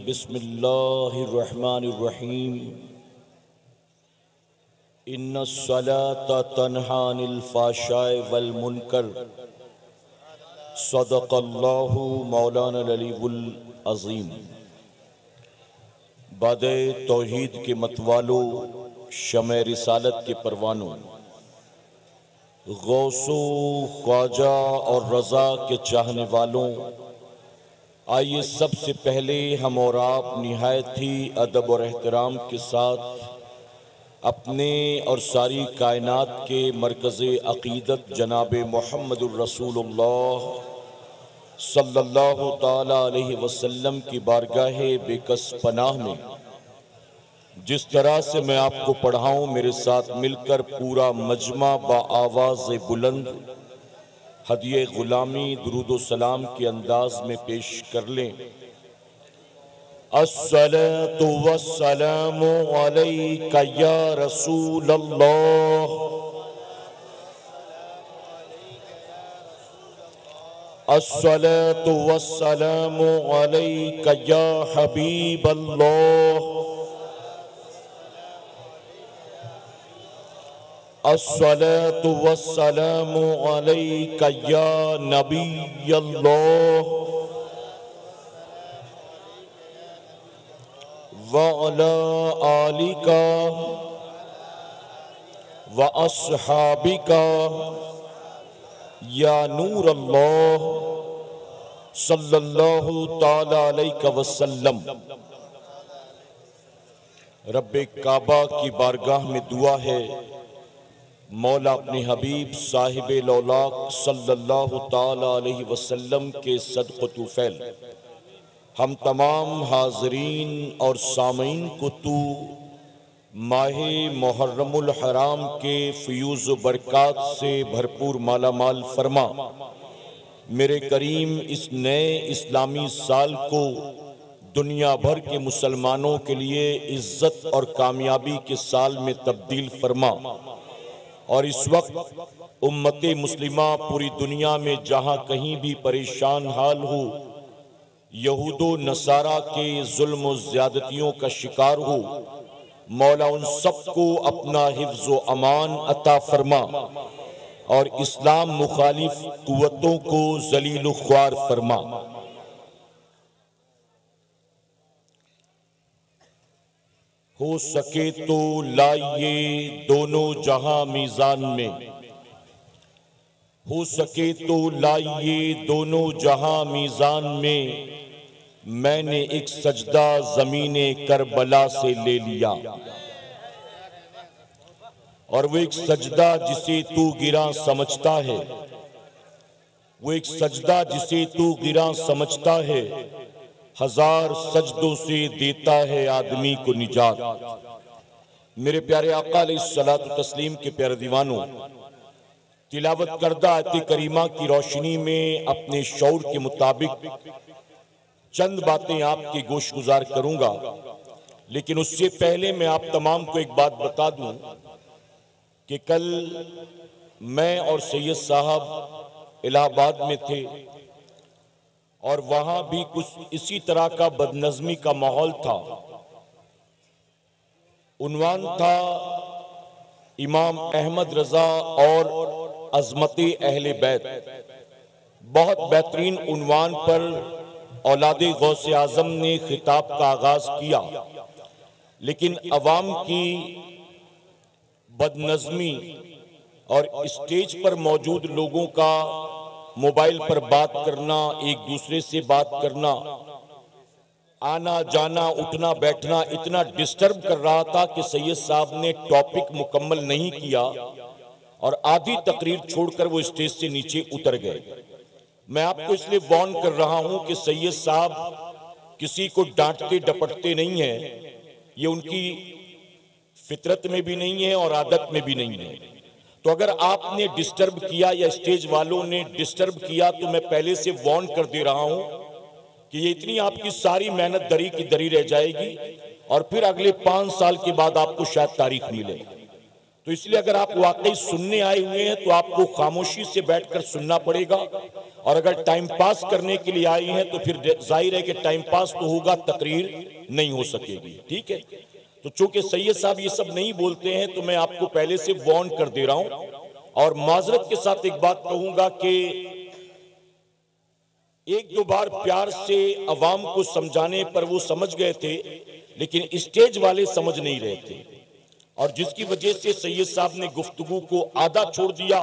बिस्मिल्लाहिर्रहमानिर्रहीम। इन्नस्सलाता तन्हा अनिल फ़ाहशाइ वल मुनकर। सदक़ल्लाहु मौलाना अलीउल अज़ीम। बादे तौहीद के मतवालों, शमे रिसालत के परवानों, गौसो ख्वाजा और रज़ा के चाहने वालों, आइए सबसे पहले हम और आप निहायत ही अदब और एहतराम के साथ अपने और सारी कायनात के मरकज़े अक़ीदत जनाब मुहम्मदुर रसूलुल्लाह सल्लल्लाहु ताला अलैहि वसल्लम की बारगाहे बेकस पनाह में जिस तरह से मैं आपको पढ़ाऊँ, मेरे साथ मिलकर पूरा मजमा बा आवाज़ बुलंद हदिये गुलामी दुरूद सलाम के अंदाज में पेश कर लें। अस्सलातु वस्सलामु अलैका या रसूलल्लाह, अस्सलातु वस्सलामु अलैका या हबीबल्लाह, अस्सलातु वस्सलामु अलैका या नबियल्लाह व अला आलिका व अस्हाबिका या नूर अल्लाह सल्लल्लाहु ताला अलैहि वसल्लम। रब्बे काबा की बारगाह में दुआ है, मौला अपने हबीब साहिब लौलाक सल्लल्लाहु ताला अलैहि वसल्लम के सदक़तु फैल हम तमाम हाज़रीन और सामीन को तू माहे मुहर्रमुल हराम के फ़यूज़ बरक़ात से भरपूर माला माल फरमा। मेरे करीम इस नए इस्लामी साल को दुनिया भर के मुसलमानों के लिए इज़्ज़त और कामयाबी के साल में तब्दील फरमा। और इस वक्त उम्मते मुस्लिमा पूरी दुनिया में जहाँ कहीं भी परेशान हाल हो, यहूदो नसारा के जुल्म और ज़्यादतियों का शिकार हो, मौला उन सबको अपना हिफ्ज़ व अमान अता फरमा और इस्लाम मुखालिफ कुव्वतों को ज़लील ख्वार फरमा। हो सके तो लाइए दोनों जहां मीज़ान में, हो सके तो लाइए दोनों जहां मीज़ान में, मैंने एक सजदा ज़मीने करबला से ले लिया। और वो एक सजदा जिसे तू गिरा समझता है, वो एक सजदा जिसे तू गिरा समझता है, हजार सजदों से देता है आदमी को निजात। मेरे प्यारे आका अलैहिस्सलातु तस्लीम के प्यारे दीवानों, तिलावत करदा आयत करीमा की रोशनी में अपने शौर के मुताबिक चंद बातें आपके गोश गुजार करूंगा, लेकिन उससे पहले मैं आप तमाम को एक बात बता दूं कि कल मैं और सैयद साहब इलाहाबाद में थे और वहां भी कुछ इसी तरह का बदनज़मी का माहौल था। उन्वान था इमाम अहमद रजा और अज़मते अहले बैत। बहुत बेहतरीन उन्वान पर औलादे गौसे आज़म ने खिताब का आगाज किया, लेकिन अवाम की बदनज़मी और स्टेज पर मौजूद लोगों का मोबाइल पर बात करना, एक दूसरे से बात करना, आना जाना उठना बैठना इतना डिस्टर्ब कर रहा था कि सैयद साहब ने टॉपिक मुकम्मल नहीं किया और आधी तकरीर छोड़कर वो स्टेज से नीचे उतर गए। मैं आपको इसलिए वार्न कर रहा हूं कि सैयद साहब किसी को डांटते डपटते नहीं है, ये उनकी फितरत में भी नहीं है और आदत में भी नहीं है। तो अगर आपने डिस्टर्ब किया या स्टेज वालों ने डिस्टर्ब किया तो मैं पहले से वार्न कर दे रहा हूं कि ये इतनी आपकी सारी मेहनत दरी की दरी रह जाएगी और फिर अगले 5 साल के बाद आपको शायद तारीख मिले। तो इसलिए अगर आप वाकई सुनने आए हुए हैं तो आपको खामोशी से बैठकर सुनना पड़ेगा, और अगर टाइम पास करने के लिए आए हैं तो फिर जाहिर है कि टाइम पास तो होगा, तकरीर नहीं हो सकेगी। ठीक है, तो चूंकि सैयद साहब ये सब नहीं बोलते हैं तो मैं आपको पहले से वार्न कर दे रहा हूं, और माजरत के साथ एक बात कहूंगा कि एक दो बार प्यार से अवाम को समझाने पर वो समझ गए थे, लेकिन स्टेज वाले समझ नहीं रहे थे, और जिसकी वजह से सैयद साहब ने गुफ्तगू को आधा छोड़ दिया,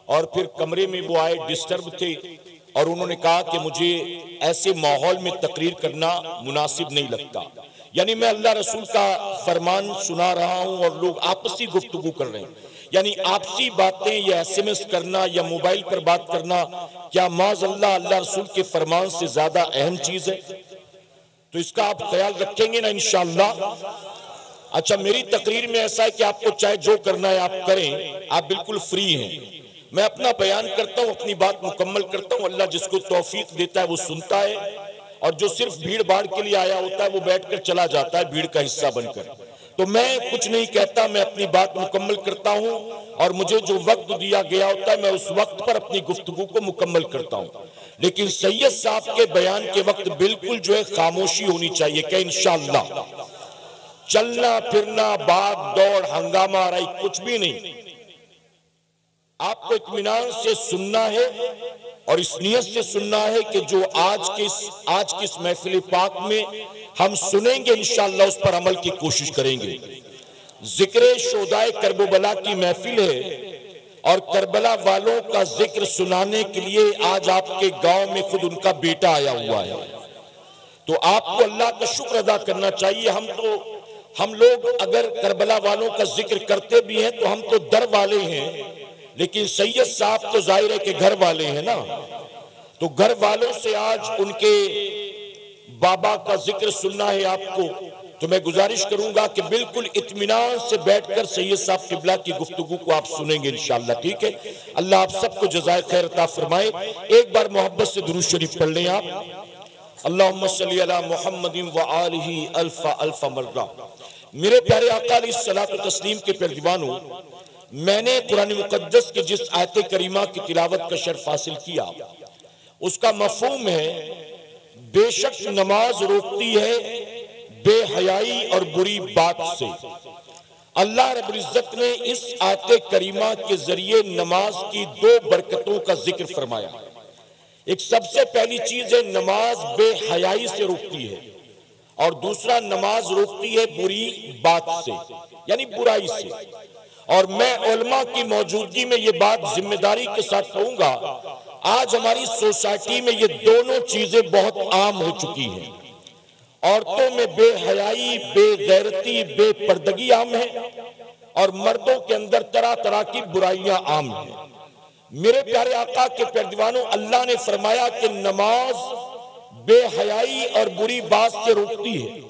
और फिर कमरे में वो आए, डिस्टर्ब थे, और उन्होंने कहा कि मुझे ऐसे माहौल में तकरीर करना मुनासिब नहीं लगता। यानी मैं अल्लाह रसूल का फरमान सुना रहा हूं और लोग आपसी गुफ्तगू कर रहे हैं, यानी आपसी बातें या SMS करना या मोबाइल पर बात करना, क्या माज़अल्लाह अल्लाह रसूल के फरमान से ज्यादा अहम चीज है? तो इसका आप ख्याल रखेंगे ना इंशाअल्लाह। अच्छा, मेरी तकरीर में ऐसा है कि आपको चाहे जो करना है आप करें, आप बिल्कुल फ्री हैं। मैं अपना बयान करता हूं, अपनी बात मुकम्मल करता हूं, अल्लाह जिसको तौफीक देता है वो सुनता है, और जो सिर्फ भीड़ भाड़ के लिए आया होता है वो बैठकर चला जाता है भीड़ का हिस्सा बनकर। तो मैं कुछ नहीं कहता, मैं अपनी बात मुकम्मल करता हूं, और मुझे जो वक्त दिया गया होता है मैं उस वक्त पर अपनी गुफ्तगू को मुकम्मल करता हूं। लेकिन सैयद साहब के बयान के वक्त बिल्कुल जो है खामोशी होनी चाहिए, क्या इंशाअल्लाह? चलना फिरना, भाग दौड़, हंगामा राई कुछ भी नहीं। आपको इत्मीनान से सुनना है, और इस नियत से सुनना है कि जो आज की इस महफिल पाक में हम सुनेंगे इंशाअल्लाह उस पर अमल की कोशिश करेंगे। जिक्र शोदाए करबला की महफिल है, और करबला वालों का जिक्र सुनाने के लिए आज आपके गांव में खुद उनका बेटा आया हुआ है। तो आपको अल्लाह का शुक्र अदा करना चाहिए। हम लोग अगर करबला वालों का जिक्र करते भी हैं तो हम तो दर वाले हैं, लेकिन सैयद साहब तो जाहिर है कि घर वाले हैं ना। तो घर वालों से आज उनके बाबा का जिक्र सुनना है आपको, तो मैं गुजारिश करूंगा कि बिल्कुल इत्मीनान से बैठकर सैयद साहब किबला की गुफ्तगू को आप सुनेंगे इंशाअल्लाह। ठीक है, अल्लाह आप सबको जज़ाए खैर अता फरमाए। एक बार मोहब्बत से दुरूद शरीफ पढ़ लें आप, अल्लाहुम्मा सल्ली अला मुहम्मदिन व आलिही अल्फा अल्फा मर्रा। मेरे प्यारे आका अलैहिस्सलातु तस्लीम के प्यारे दीवानों, मैंने कुरान मुकद्दस की जिस आयत करीमा की तिलावत का शर्फ हासिल किया उसका मफहूम है, बेशक नमाज रोकती है बेहयाई और बुरी बात से। अल्लाह रब्बुल इज्जत ने इस आयत करीमा के जरिए नमाज की दो बरकतों का जिक्र फरमाया। एक सबसे पहली चीज है नमाज बेहयाई से रोकती है, और दूसरा नमाज रोकती है बुरी बात से, यानी बुराई से। और मैं उलमा की मौजूदगी में ये बात जिम्मेदारी के साथ कहूंगा, आज हमारी सोसाइटी में ये दोनों चीजें बहुत आम हो चुकी हैं। औरतों में बेहयाई, बेगैरती, बेपर्दगी आम है, और मर्दों के अंदर तरह तरह की बुराइयां आम हैं। मेरे प्यारे आका के प्यारे दीवानों, अल्लाह ने फरमाया कि नमाज बेहयाई और बुरी बात से रोकती है।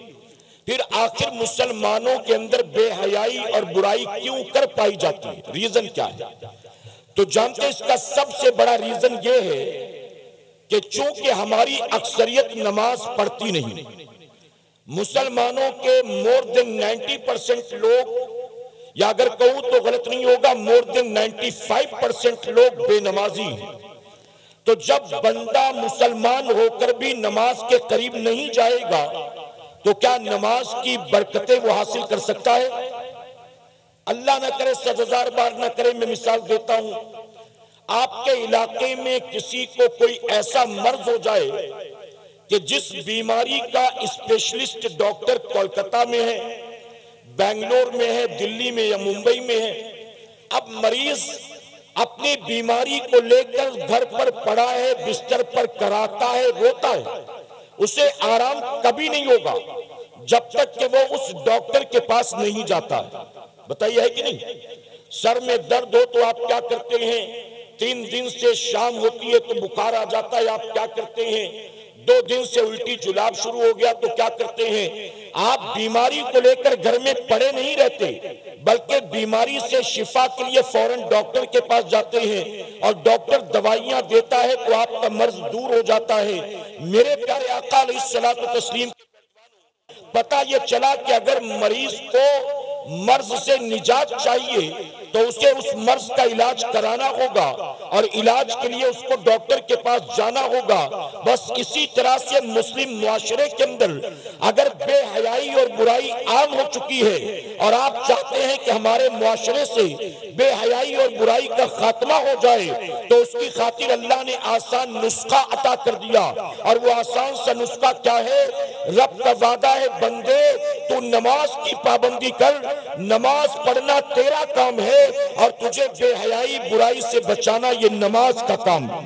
फिर आखिर मुसलमानों के अंदर बेहयाई और बुराई क्यों कर पाई जाती है? रीजन क्या है? तो जानते हैं इसका सबसे बड़ा रीजन ये है कि चूंकि हमारी अक्सरियत नमाज पढ़ती नहीं। मुसलमानों के मोर देन 90% लोग, या अगर कहूं तो गलत नहीं होगा, मोर देन 95% लोग बेनमाजी हैं। तो जब बंदा मुसलमान होकर भी नमाज के करीब नहीं जाएगा तो क्या नमाज की बरकतें वो हासिल कर सकता है? अल्लाह ना करे, 1000 बार ना करे, मैं मिसाल देता हूं, आपके इलाके में किसी को कोई ऐसा मर्ज हो जाए कि जिस बीमारी का स्पेशलिस्ट डॉक्टर कोलकाता में है, बेंगलोर में है, दिल्ली में या मुंबई में है, अब मरीज अपनी बीमारी को लेकर घर पर पड़ा है, बिस्तर पर कराता है, रोता है, उसे आराम कभी नहीं होगा जब तक कि वो उस डॉक्टर के पास नहीं जाता। बताइए है कि नहीं? सर में दर्द हो तो आप क्या करते हैं? 3 दिन से शाम होती है तो बुखार आ जाता है, आप क्या करते हैं? 2 दिन से उल्टी जुलाब शुरू हो गया तो क्या करते हैं? आप बीमारी को लेकर घर में पड़े नहीं रहते, बल्कि बीमारी से शिफा के लिए फौरन डॉक्टर के पास जाते हैं, और डॉक्टर दवाइयां देता है तो आपका मर्ज दूर हो जाता है। मेरे प्यारे आका अलैहिस्सलातु तस्लीम, पता ये चला कि अगर मरीज को मर्ज से निजात चाहिए तो उसे उस मर्ज का इलाज कराना होगा और इलाज के लिए उसको डॉक्टर के पास जाना होगा। बस इसी तरह से मुस्लिम मुआशरे के अंदर अगर बेहयाई और बुराई आम हो चुकी है और आप चाहते हैं कि हमारे मुआशरे से बेहयाई और बुराई का खात्मा हो जाए तो उसकी खातिर अल्लाह ने आसान नुस्खा अता कर दिया। और वो आसान सा नुस्खा क्या है? रब का वादा है, बंदे तू नमाज की पाबंदी कर, नमाज पढ़ना तेरा काम है और तुझे बेहयाई बुराई से बचाना ये नमाज का काम है।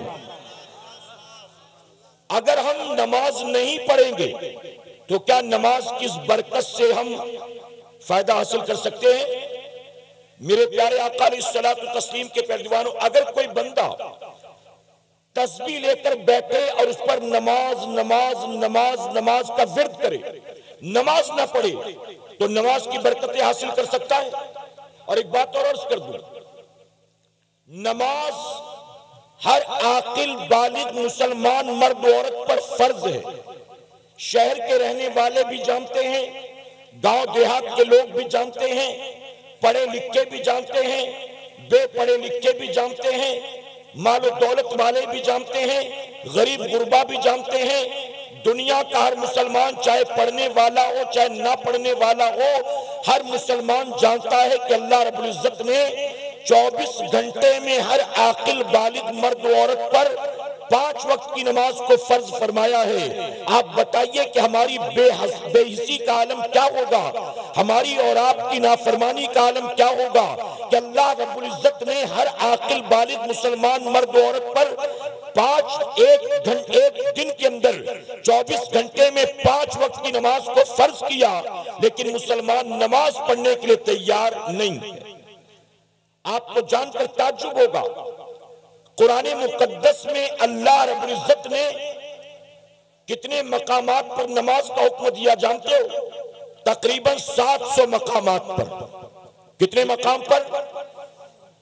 अगर हम नमाज नहीं पढ़ेंगे तो क्या नमाज की इस बरकत से हम फायदा हासिल कर सकते हैं? मेरे प्यारे आका अलैहिस्सलातु तस्लीम के पहलवानों, अगर कोई बंदा तस्बीह लेकर बैठे और उस पर नमाज नमाज नमाज नमाज का विर्द करे, नमाज ना पढ़े तो नमाज की बरकतें हासिल कर सकता है। और एक बात और अर्ज कर दूं, नमाज हर आकिल बालिग मुसलमान मर्द औरत पर फर्ज है। शहर के रहने वाले भी जानते हैं, गांव देहात के लोग भी जानते हैं, पढ़े लिखे भी जानते हैं, बेपढ़े लिखे भी जानते हैं, मालो दौलत वाले भी जानते हैं, गरीब गुरबा भी जानते हैं। दुनिया का हर मुसलमान, चाहे पढ़ने वाला हो चाहे ना पढ़ने वाला हो, हर मुसलमान जानता है कि अल्लाह रब्बुल इज्जत ने 24 घंटे में हर आकिल बालिग मर्द औरत पर 5 वक्त की नमाज को फर्ज फरमाया है। आप बताइए कि हमारी बेहिसी का आलम क्या होगा, हमारी और आपकी नाफरमानी का आलम क्या होगा कि अल्लाह रब्बुल इज्जत ने हर आकिल बालिग मुसलमान मर्द औरत पर एक दिन के अंदर 24 घंटे में 5 वक्त की नमाज को फर्ज किया, लेकिन मुसलमान नमाज पढ़ने के लिए तैयार नहीं। आपको जानकर ताज्जुब होगा, कुरान मुकद्दस में अल्लाह रब्बुल इज्जत ने कितने मकामात पर नमाज का हुक्म दिया जानते हो? तकरीबन 700 मकामात पर। कितने मकाम पर?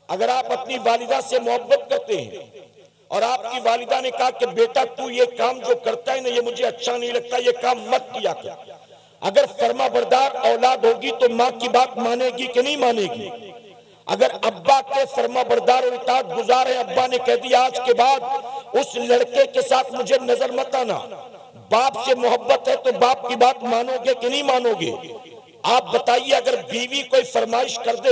अगर आप अपनी वालिदा से मोहब्बत करते हैं और आपकी वालिदा ने कहा कि बेटा तू ये काम जो करता है ना ये मुझे अच्छा नहीं लगता, ये काम मत किया कर, अगर फर्मा बरदार औलाद होगी तो माँ की बात मानेगी कि नहीं मानेगी? अगर अब्बा के फर्मा बरदार और इताअत गुजार है, अब्बा ने कह दिया आज के बाद उस लड़के के साथ मुझे नजर मत आना, बाप से मोहब्बत है तो बाप की बात मानोगे कि नहीं मानोगे? आप बताइए, अगर बीवी कोई फरमाइश कर दे,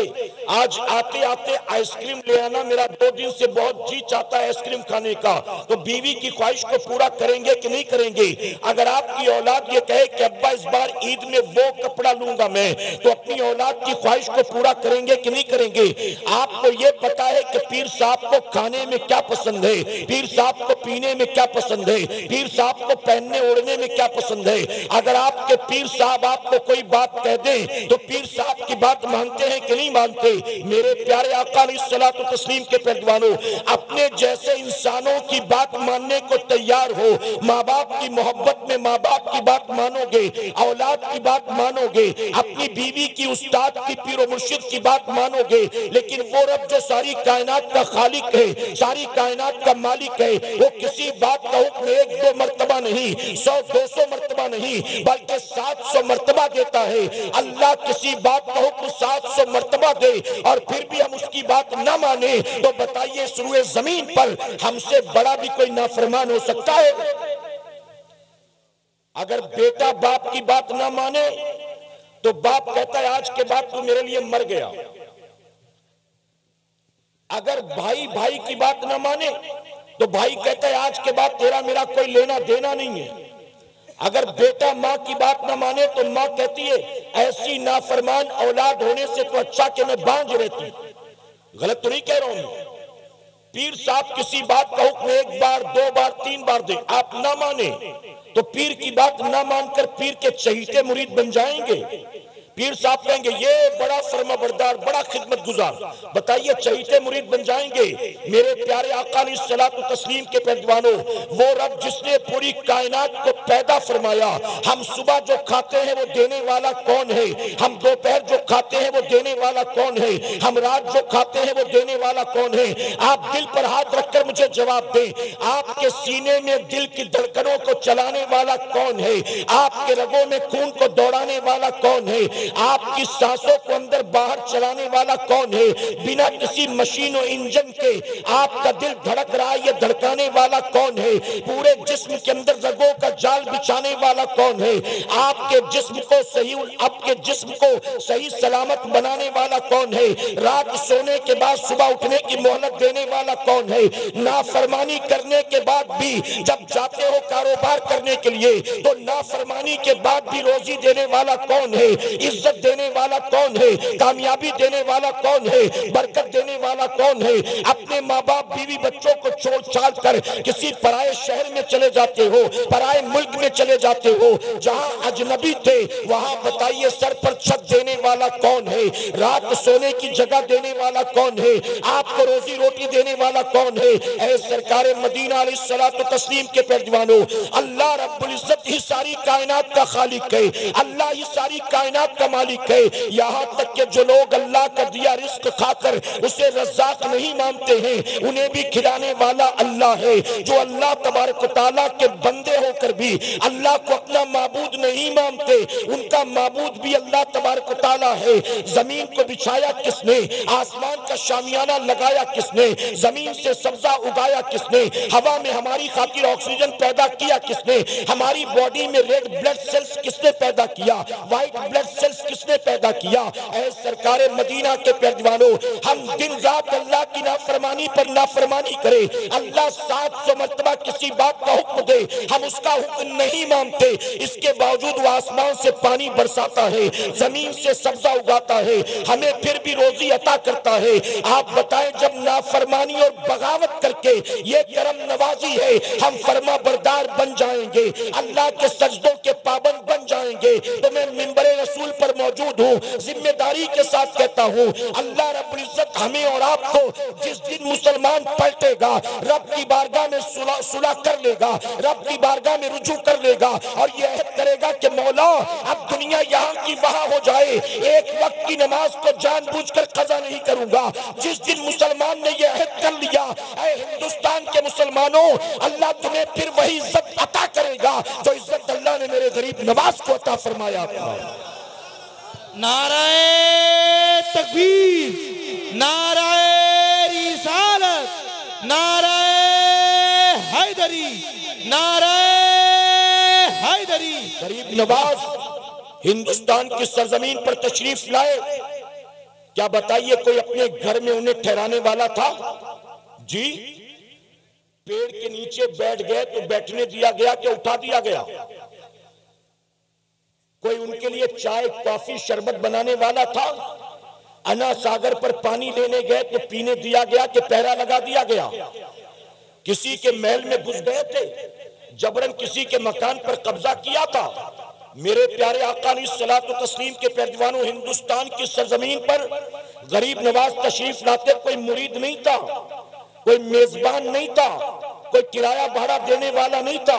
आज आते आते आइसक्रीम ले आना, मेरा 2 दिन से बहुत जी चाहता है आइसक्रीम खाने का, तो बीवी की ख्वाहिश को पूरा करेंगे कि नहीं करेंगे? अगर आपकी औलाद ये कहे कि अब्बा इस बार ईद में वो कपड़ा लूंगा मैं, तो अपनी औलाद की ख्वाहिश को पूरा करेंगे कि नहीं करेंगे? आपको ये पता है कि पीर साहब को खाने में क्या पसंद है, पीर साहब को पीने में क्या पसंद है, पीर साहब को पहनने ओढ़ने में क्या पसंद है? अगर आपके पीर साहब आपको कोई बात कह दे तो पीर साहब की बात मानते हैं कि नहीं मानते? मेरे प्यारे आका अलैहिस्सलातु तस्लीम के पहलवानों, अपने जैसे इंसानों की बात मानने को तैयार हो। माँ बाप की मोहब्बत में माँ बाप की बात मानोगे, औलाद की बात मानोगे, अपनी बीवी की, उस्ताद की, पीर और मुर्शिद की बात मानोगे, लेकिन वो रब जो सारी कायनात का खालिक है, सारी कायनात का मालिक है, वो किसी बात का हुक्म 1-2 मर्तबा नहीं, 100-200 मर्तबा नहीं, बल्कि 700 मर्तबा देता है। अल्लाह किसी बात का हुक्म 700 मर्तबा दे और फिर भी हम उसकी बात ना माने, तो बताइए इस रुए जमीन पर हमसे बड़ा भी कोई नाफरमान हो सकता है? अगर बेटा बाप की बात ना माने तो बाप कहता है आज के बाद तू मेरे लिए मर गया। अगर भाई भाई की बात ना माने तो भाई कहता है आज के बाद तेरा मेरा कोई लेना देना नहीं है। अगर बेटा माँ की बात ना माने तो माँ कहती है ऐसी नाफरमान औलाद होने से तो अच्छा कि मैं बांझ रहती। गलत तो नहीं कह रहा हूं। पीर साहब किसी बात का हुक्म 1 बार 2 बार 3 बार दे, आप ना माने तो पीर की बात ना मानकर पीर के चहीते मुरीद बन जाएंगे। पीर साहब कहेंगे ये बड़ा फर्माबरदार, बड़ा खिदमत गुजार, बताइए चहीते मुरीद बन जाएंगे। मेरे प्यारे आका अलैहिस्सलातु तस्लीम के पहलवानों, वो रब जिसने पूरी कायनात को पैदा फरमाया, हम सुबह जो खाते हैं वो देने वाला कौन है, हम दोपहर जो खाते हैं वो देने वाला कौन है, हम रात जो खाते हैं वो देने वाला कौन है? आप दिल पर हाथ रखकर मुझे जवाब दें, आपके सीने में दिल की धड़कनों को चलाने वाला कौन है? आपके रगों में खून को दौड़ाने वाला कौन है? आपकी सांसों को अंदर बाहर चलाने वाला कौन है? बिना किसी मशीन और इंजन के आपका दिल धड़क रहा है, ये धड़काने वाला कौन है? पूरे जिस्म के अंदर रगों का जाल बिछाने वाला कौन है? आपके जिस्म को सही सलामत बनाने वाला कौन है? रात सोने के बाद सुबह उठने की मोहलत देने वाला कौन है? नाफरमानी करने के बाद भी जब जाते हो कारोबार करने के लिए तो नाफरमानी के बाद भी रोजी देने वाला कौन है? इज्जत देने वाला कौन है? कामयाबी देने वाला कौन है? बरकत देने वाला कौन है? अपने माँ बाप बीवी बच्चों को छोड़ छाड़ कर किसी पराये शहर में चले जाते हो, पराये मुल्क में चले जाते हो, जहां अजनबी थे वहां बताइए सर पर छत देने वाला कौन है? रात सोने की जगह देने वाला कौन है? आपको रोजी रोटी देने वाला कौन है? ऐ सरकारे मदीना अलैहिस्सलातु तस्लीम के पैरवानों, अल्लाह रब्बुल इज्जत ही सारी कायनात का खालिक है, अल्लाह ही सारी कायनात का मालिक है। यहाँ तक कि जो लोग अल्लाह का दिया रिस्क खाकर उसे रज़्ज़ाक़ नहीं मानते हैं, उन्हें भी खिलाने वाला अल्लाह है। जो अल्लाह तबारक व तआला के बंदे होकर भी अल्लाह को अपना माबूद नहीं मानते, उनका माबूद भी अल्लाह तबारक व तआला है। जमीन को बिछाया किसने? आसमान का शामियाना लगाया किसने? जमीन से सब्जा उगाया किसने? हवा में हमारी खातिर ऑक्सीजन पैदा किया किसने? हमारी बॉडी में रेड ब्लड सेल्स किसने पैदा किया? व्हाइट ब्लड सेल्स किसने पैदा किया? ऐ सरकारे मदीना के पैरवानों, हम दिन रात अल्लाह की नाफरमानी पर नाफरमानी करे, अल्लाह 700 मरतबा किसी बात का हुक्म दे, हम उसका हुक्म नहीं मानते। इसके बावजूद वो आसमान से पानी बरसाता है, जमीन से सब्जा उगाता है, हमें फिर भी रोजी अता करता है। आप बताएं, जब नाफरमानी और बगावत करके ये करम नवाजी है, हम फरमा बरदार बन जाएंगे, अल्लाह के सजदों के पाबंद बन जाएंगे। तो मैं मिंबरे रसूल पर मौजूद हूँ, जिम्मेदारी के साथ कहता हूँ, अल्लाह रब्बुल इज्जत हमें और आपको जिस दिन मुसलमान पलटेगा, रब की बारगाह में सुलह कर लेगा, रब की बारगाह में रुजू कर लेगा और ये अहद करेगा कि मौला अब दुनिया यहाँ की वहाँ हो जाए, एक वक्त की नमाज को जानबूझकर कज़ा नहीं करूंगा। जिस दिन मुसलमान ने यह अहद कर लिया, ऐ हिंदुस्तान के मुसलमानों, अल्लाह तुम्हें फिर वही इज्जत अता करेगा जो इज्जत अल्लाह ने मेरे गरीब नवाज को अता फरमाया था। नाराए तकबीर, नाराए रिसालत, नाराए हैदरी, नाराए हैदरी। गरीब नवाज हिंदुस्तान की सरजमीन पर तशरीफ लाए, क्या बताइए कोई अपने घर में उन्हें ठहराने वाला था? जी, पेड़ के नीचे बैठ गए तो बैठने दिया गया कि उठा दिया गया? कोई उनके लिए चाय कॉफी शरबत बनाने वाला था? अना सागर पर पानी लेने गए तो पीने दिया गया कि पहरा लगा दिया गया? किसी के महल में घुस गए थे, जबरन किसी के मकान पर कब्जा किया था? मेरे प्यारे आका अलैहिस्सलातु तस्लीम के पैरवानों, हिंदुस्तान की सरजमीन पर गरीब नवाज तशरीफ लाते कोई मुरीद नहीं था, कोई मेजबान नहीं था, कोई किराया भाड़ा देने वाला नहीं था,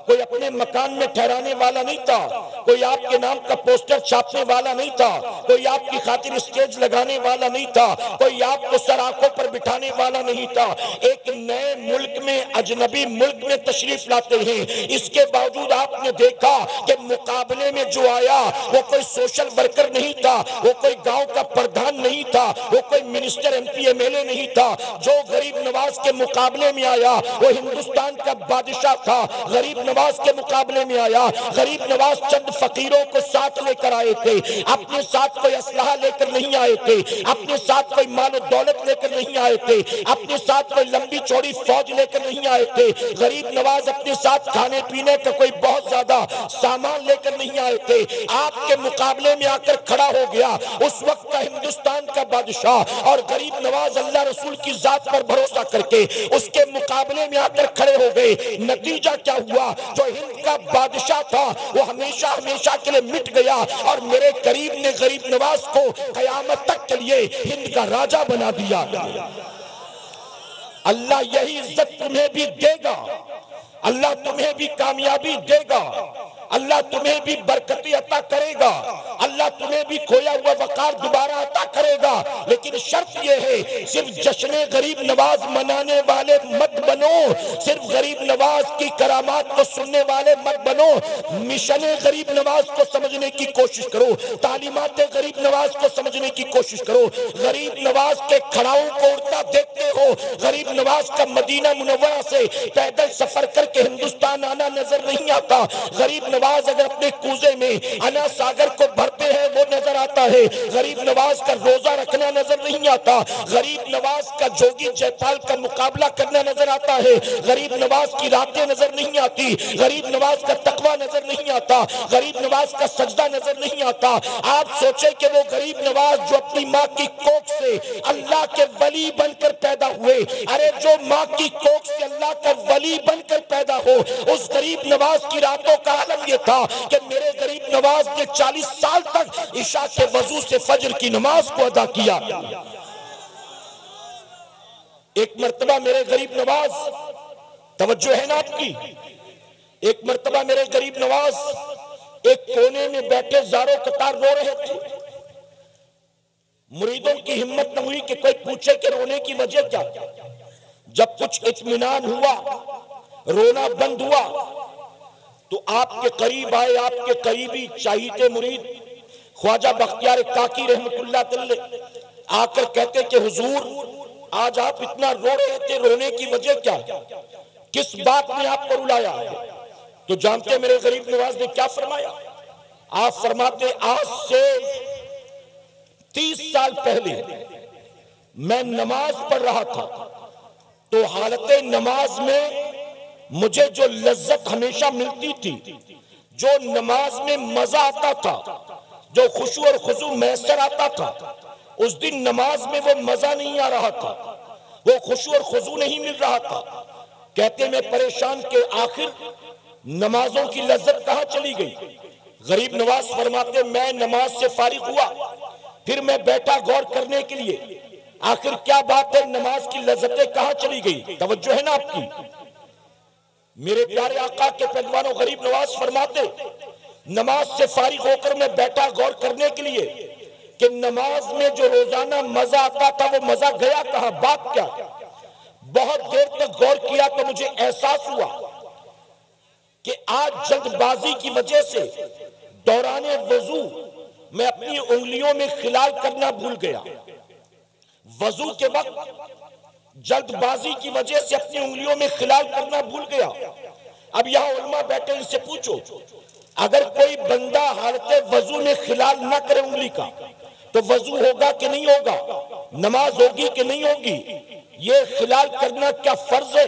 कोई अपने मकान में ठहराने वाला नहीं था, कोई आपके नाम का पोस्टर छापने वाला नहीं था, कोई आपकी खातिर स्टेज लगाने वाला नहीं था, कोई आपको सर आंखों पर बिठाने वाला नहीं था। एक नए मुल्क में, अजनबी मुल्क में तशरीफ लाते हैं, इसके बावजूद आपने देखा कि मुकाबले में जो आया वो कोई सोशल वर्कर नहीं था, वो कोई गांव का प्रधान नहीं था, वो कोई मिनिस्टर एमपी एमएलए नहीं था। जो गरीब नवाज के मुकाबले में आया वो हिंदुस्तान का बादशाह था। गरीब नवाज के मुकाबले में आया, गरीब नवाज चंद फकीरों को साथ लेकर आए थे, अपने साथ कोई असलहा लेकर नहीं आए थे, अपने साथ कोई माल और दौलत लेकर नहीं आए थे, अपने साथ कोई लंबी चौड़ी फौज लेकर नहीं आए थे। गरीब नवाज अपने साथ खाने पीने का कोई बहुत ज्यादा सामान लेकर नहीं आए थे। आपके मुकाबले में आकर खड़ा हो गया उस वक्त का हिंदुस्तान का बादशाह, और गरीब नवाज अल्लाह रसूल की जात पर भरोसा करके उसके मुकाबले में आकर खड़े हो गए। नतीजा क्या हुआ? जो हिंद का बादशाह था वो हमेशा हमेशा के लिए मिट गया, और मेरे करीब ने गरीब नवाज को कयामत तक के लिए हिंद का राजा बना दिया। अल्लाह यही इज्जत तुम्हें भी देगा, अल्लाह तुम्हें भी कामयाबी देगा, अल्लाह तुम्हें भी बरकती अता करेगा, अल्लाह तुम्हें भी खोया हुआ वकार दोबारा अता करेगा। लेकिन शर्त यह है, सिर्फ जश्न गरीब नवाज मनाने वाले मत बनो, सिर्फ गरीब नवाज की करामात को सुनने वाले मत बनो। मिशन गरीब नवाज को समझने की कोशिश करो, तालीमात गरीब नवाज को समझने की कोशिश करो। गरीब नवाज के खड़ाओं को उड़ता देखते हो, गरीब नवाज का मदीना मुनव्वरा से पैदल सफर करके हिंदुस्तान आना नजर नहीं आता। गरीब नवाज अगर अपने कूजे में अना सागर को भरते हैं वो नजर आता है। गरीब नवाज का रोजा रखना नजर नहीं आता। गरीब नवाज का जोगी जयपाल का मुकाबला करना नजर आता है। गरीब नवाज की रातें नजर नहीं आती। गरीब नवाज का तकवा नजर नहीं आता। गरीब नवाज का सजदा नजर नहीं आता। आप सोचे कि वो गरीब नवाज जो अपनी माँ की कोख से अल्लाह के वली बनकर पैदा हुए, अरे जो माँ की कोख से अल्लाह का वली बनकर पैदा हो, उस गरीब नवाज की रातों का आलम यह था कि मेरे गरीब नवाज ने 40 साल तक इशा के वजू से फजर की नमाज को अदा किया। एक मर्तबा मेरे गरीब नवाज, तवज्जो है ना आपकी, एक मर्तबा मेरे गरीब नवाज एक कोने में बैठे जारो कतार रो रहे थे। मुरीदों की हिम्मत न हुई कि कोई पूछे कि रोने की वजह क्या। जब कुछ इत्मीनान हुआ, रोना बंद हुआ, तो आपके करीब आए आपके करीबी चाहिए मुरीद ख्वाजा बख्तियार काकी रहमतुल्लाह तआला आकर कहते कि हुजूर आज आप इतना रो रहे थे, रोने की वजह क्या, किस बात ने आपको रुलाया। तो जानते मेरे गरीब नवाज ने क्या फरमाया? आप फरमाते आज से 30 साल पहले मैं नमाज पढ़ रहा था, तो हालत नमाज में मुझे जो लज्जत हमेशा मिलती थी, जो नमाज में मजा आता था, जो खुशू और खुशू मैसर आता था, उस दिन नमाज में वो मजा नहीं आ रहा था, वो खुशू और खुशू नहीं मिल रहा था। कहते मैं परेशान के आखिर नमाजों की लज्जत कहां चली गई। गरीब नवाज फरमाते मैं नमाज से फारिग हुआ, फिर मैं बैठा गौर करने के लिए आखिर क्या बात है, नमाज की लज्जतें कहां चली गई। तवज्जो है ना आपकी। मेरे प्यारे आका के पैदवानों, गरीब नवाज फरमाते नमाज से फारिग होकर मैं बैठा गौर करने के लिए कि नमाज में जो रोजाना मजा आता था वो मजा गया कहां, बात क्या। बहुत देर तक गौर किया तो मुझे एहसास हुआ कि आज जल्दबाजी की वजह से दौराने वजू मैं अपनी उंगलियों में खिलाल करना भूल गया। वजू के वक्त जल्दबाजी की वजह से अपनी उंगलियों में खिलाल करना भूल गया। अब यहां उलमा बैठे, इनसे पूछो अगर कोई बंदा हालत वजू में खिलाल ना करे उंगली का, तो वजू होगा कि नहीं होगा, नमाज होगी कि नहीं होगी। ये खिलाल करना क्या फर्ज है,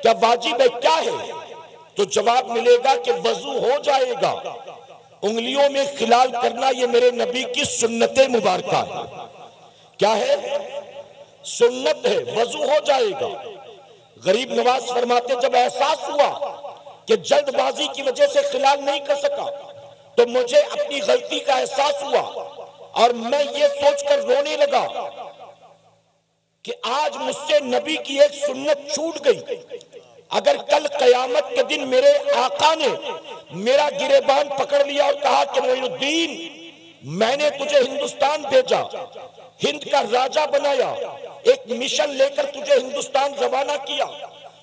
क्या वाजिब है, क्या है? तो जवाब मिलेगा कि वजू हो जाएगा। उंगलियों में खिलाल करना ये मेरे नबी की सुन्नत मुबारका है। क्या है? सुन्नत है, वजू हो जाएगा। गरीब नवाज फरमाते जब एहसास हुआ कि जल्दबाजी की वजह से खिलाल नहीं कर सका, तो मुझे अपनी गलती का एहसास हुआ और मैं ये सोचकर रोने लगा कि आज मुझसे नबी की एक सुन्नत छूट गई। अगर कल कयामत के दिन मेरे आका ने मेरा गिरेबान पकड़ लिया और कहा कि मोइनुद्दीन मैंने तुझे हिंदुस्तान भेजा, हिंद का राजा बनाया, एक मिशन लेकर तुझे हिंदुस्तान रवाना किया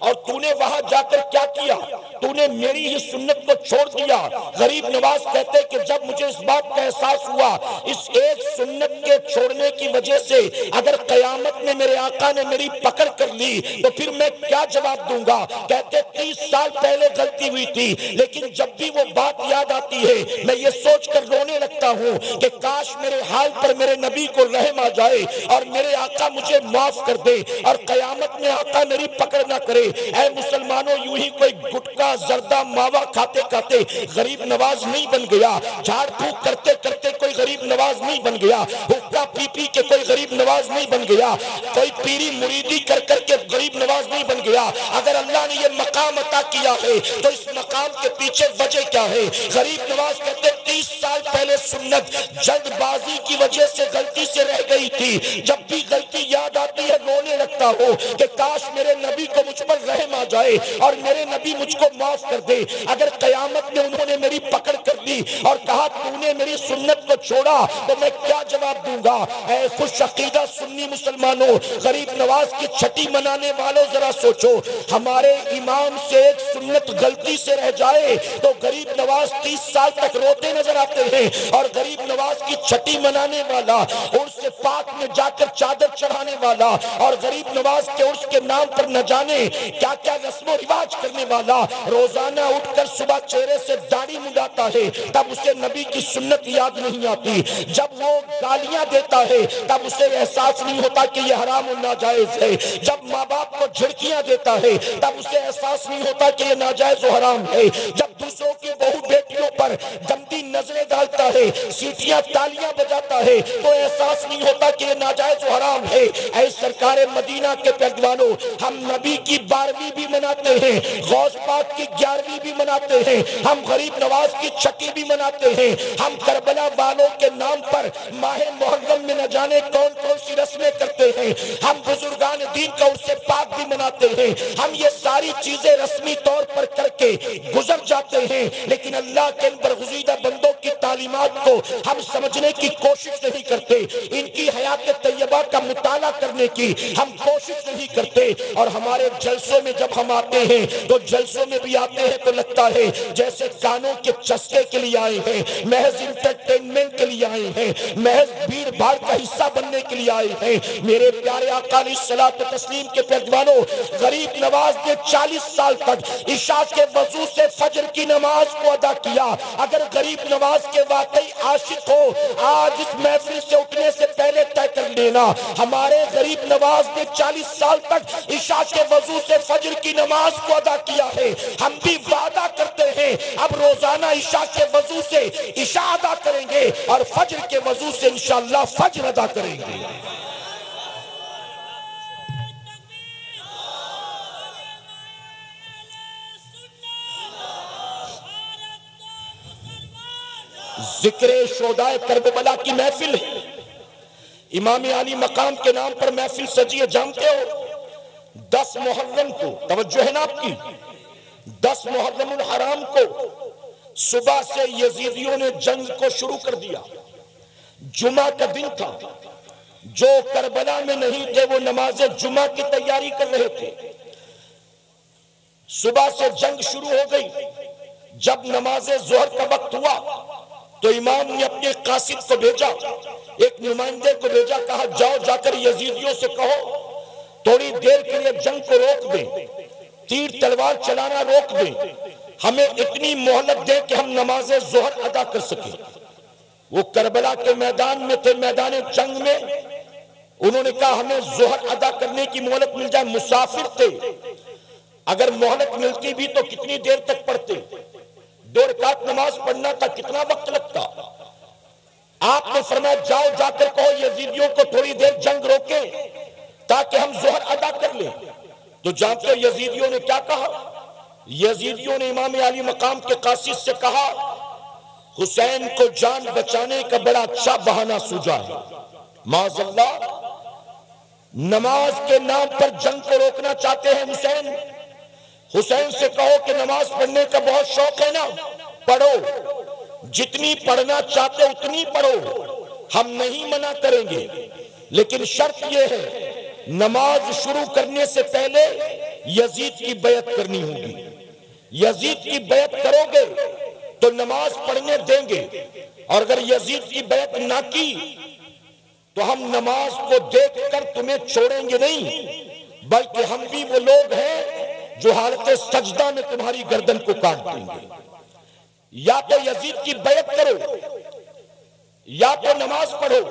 और तूने वहां जाकर क्या किया, तूने मेरी ही सुन्नत को छोड़ दिया। गरीब नवाज कहते कि जब मुझे इस बात का एहसास हुआ इस एक सुन्नत के छोड़ने की वजह से अगर कयामत में मेरे आका ने मेरी पकड़ कर ली तो फिर मैं क्या जवाब दूंगा। कहते 30 साल पहले गलती हुई थी, लेकिन जब भी वो बात याद आती है मैं ये सोच कर रोने लगता हूँ कि काश मेरे हाल पर मेरे नबी को रहम आ जाए और मेरे आका मुझे माफ कर दे और कयामत में आका मेरी पकड़ ना करे। ऐ मुसलमानों, यूं ही कोई गुटका जर्दा मावा खाते खाते गरीब नवाज नहीं बन गया, झाड़ फूक करते करते कोई गरीब नवाज नहीं बन गया, हुक्का पी पी के कोई गरीब नवाज नहीं बन गया, कोई पीरी मुरीदी कर करके गरीब नवाज नहीं बन गया। अगर अल्लाह ने ये मकाम अता किया है तो इस मकाम के पीछे वजह क्या है। गरीब नवाज कहते 30 साल पहले सुन्नत जल्दबाजी की वजह से गलती से रह गई थी। जब भी गलती याद आती है रोने लगता हूं कि काश मेरे नबी को मुझ पर रहम आ जाए और मेरे नबी मुझको माफ कर दे। अगर कयामत में उन्होंने मेरी पकड़ कर ली दी और कहा तूने मेरी सुन्नत को छोड़ा तो मैं क्या जवाब दूंगा। ऐ खुश अकीदा सुन्नी मुसलमानों, गरीब नवाज की छठी मनाने वालों, जरा सोचो, हमारे इमाम से एक सुन्नत गलती से रह जाए तो गरीब नवाज 30 साल तक रोते नजर आते हैं, और गरीब नवाज की छठी मनाने वाला, उर्स पाक में जाकर चादर चढ़ाने वाला, और गरीब नवाज के उर्स के नाम पर न जाने क्या क्या रस्म रिवाज करने वाला, रोजाना उठकर सुबह चेहरे से दाढ़ी मुंडाता है, तब उसे नबी की सुन्नत याद नहीं आती। जब वो गालियां देता है तब उसे एहसास नहीं होता कि यह हराम और नाजायज है। जब माँ बाप को झिड़कियां देता है तब उसे एहसास नहीं होता कि यह नाजायज और हराम है। जब दूसरों की बहू बेटियों पर गंदी नजरें डालता है, सीटियां तालियां बजाता है, तो एहसास नहीं होता कि यह नाजायज और हराम है। ऐ सरकारे मदीना के पहलवानों, हम नबी की 12वीं भी मनाते हैं, गौस पाक की 11वीं भी मनाते हैं, हम गरीब नवाज की छठी भी मनाते हैं, हम करबला वालों के नाम पर माहे मुहर्रम में न जाने कौन कौन सी रस्में करते हैं, हम बुजुर्गान दीन का उससे पाक भी मनाते हैं। हम ये सारी चीजें रस्मी तौर पर करके गुजर जाते हैं, लेकिन अल्लाह के इन बरगुज़ीदा बंदों की तालीमात को हम समझने की कोशिश नहीं करते, इनकी हयात तैयबा का मुताला करने की हम कोशिश नहीं करते। और हमारे जलसों में जब हम आते हैं तो जलसों में भी आते हैं तो लगता है जैसे कानों के चस्के के लिए आए हैं, महज इंटरटेनमेंट के लिए आए हैं, महज भीड़ भाड़ का हिस्सा बनने के लिए आए हैं। मेरे प्यारे आका अलैहिस्सलातु तस्लीम के पहलवानों, गरीब नवाज ने 40 साल तक इशा के वजू से फजर की नमाज को अदा किया। अगर गरीब नवाज के वाकई आशिक हो, आज इस महफिल से उठने से पहले तय कर लेना, हमारे गरीब नवाज ने 40 साल तक इशा के वजू से फजर की नमाज को अदा किया है। हम भी वादा करते हैं अब रोजाना इशा के वजू से इशा अदा करेंगे और फजर के वजू से इंशाअल्लाह फजर अदा करेंगे। जिक्र शोदाए करबला की महफिल है, इमाम अली मकाम के नाम पर महफिल सजी है। जानते हो 10 मुहर्रम को, तवज्जो है ना आपकी, 10 मुहर्रमुल हराम को सुबह से यजीदियों ने जंग को शुरू कर दिया। जुमा का दिन था, जो करबला में नहीं थे वो नमाज जुमा की तैयारी कर रहे थे। सुबह से जंग शुरू हो गई। जब नमाज जोहर का वक्त हुआ तो इमाम ने अपने कासिद को भेजा, एक नुमाइंदे को भेजा, कहा जाओ जाकर यजीदियों से कहो थोड़ी देर के लिए जंग को रोक दें, तीर तलवार चलाना रोक दें, हमें इतनी मोहलत दें कि हम नमाज जोहर अदा कर सकें। वो करबला के मैदान में थे, मैदान जंग में। उन्होंने कहा हमें जोहर अदा करने की मोहलत मिल जाए। मुसाफिर थे, अगर मोहलत मिलती भी तो कितनी देर तक पढ़ते, 2 रकात नमाज पढ़ना था, कितना वक्त लगता। आपने फरमाया जाओ जाकर कहो यजीदियों को थोड़ी देर जंग रोके ताकि हम जोहर अदा कर लें। तो जानते हो यजीदियों ने क्या कहा? यजीदियों ने इमाम अली मकाम के कासिद से कहा हुसैन को जान बचाने का बड़ा अच्छा बहाना सूझा है। माज़अल्लाह, नमाज के नाम पर जंग को रोकना चाहते हैं हुसैन। हुसैन से कहो कि नमाज पढ़ने का बहुत शौक है ना, पढ़ो, जितनी पढ़ना चाहते उतनी पढ़ो, हम नहीं मना करेंगे, लेकिन शर्त यह है नमाज शुरू करने से पहले यजीद की बैत करनी होगी। यजीद की बैत करोगे तो नमाज पढ़ने देंगे, और अगर यजीद की बैत ना की तो हम नमाज को देखकर तुम्हें छोड़ेंगे नहीं, बल्कि हम भी वो लोग हैं जो हालत सजदा में तुम्हारी गर्दन को काट देंगे। या तो यजीद की बैत करो या तो नमाज पढ़ो।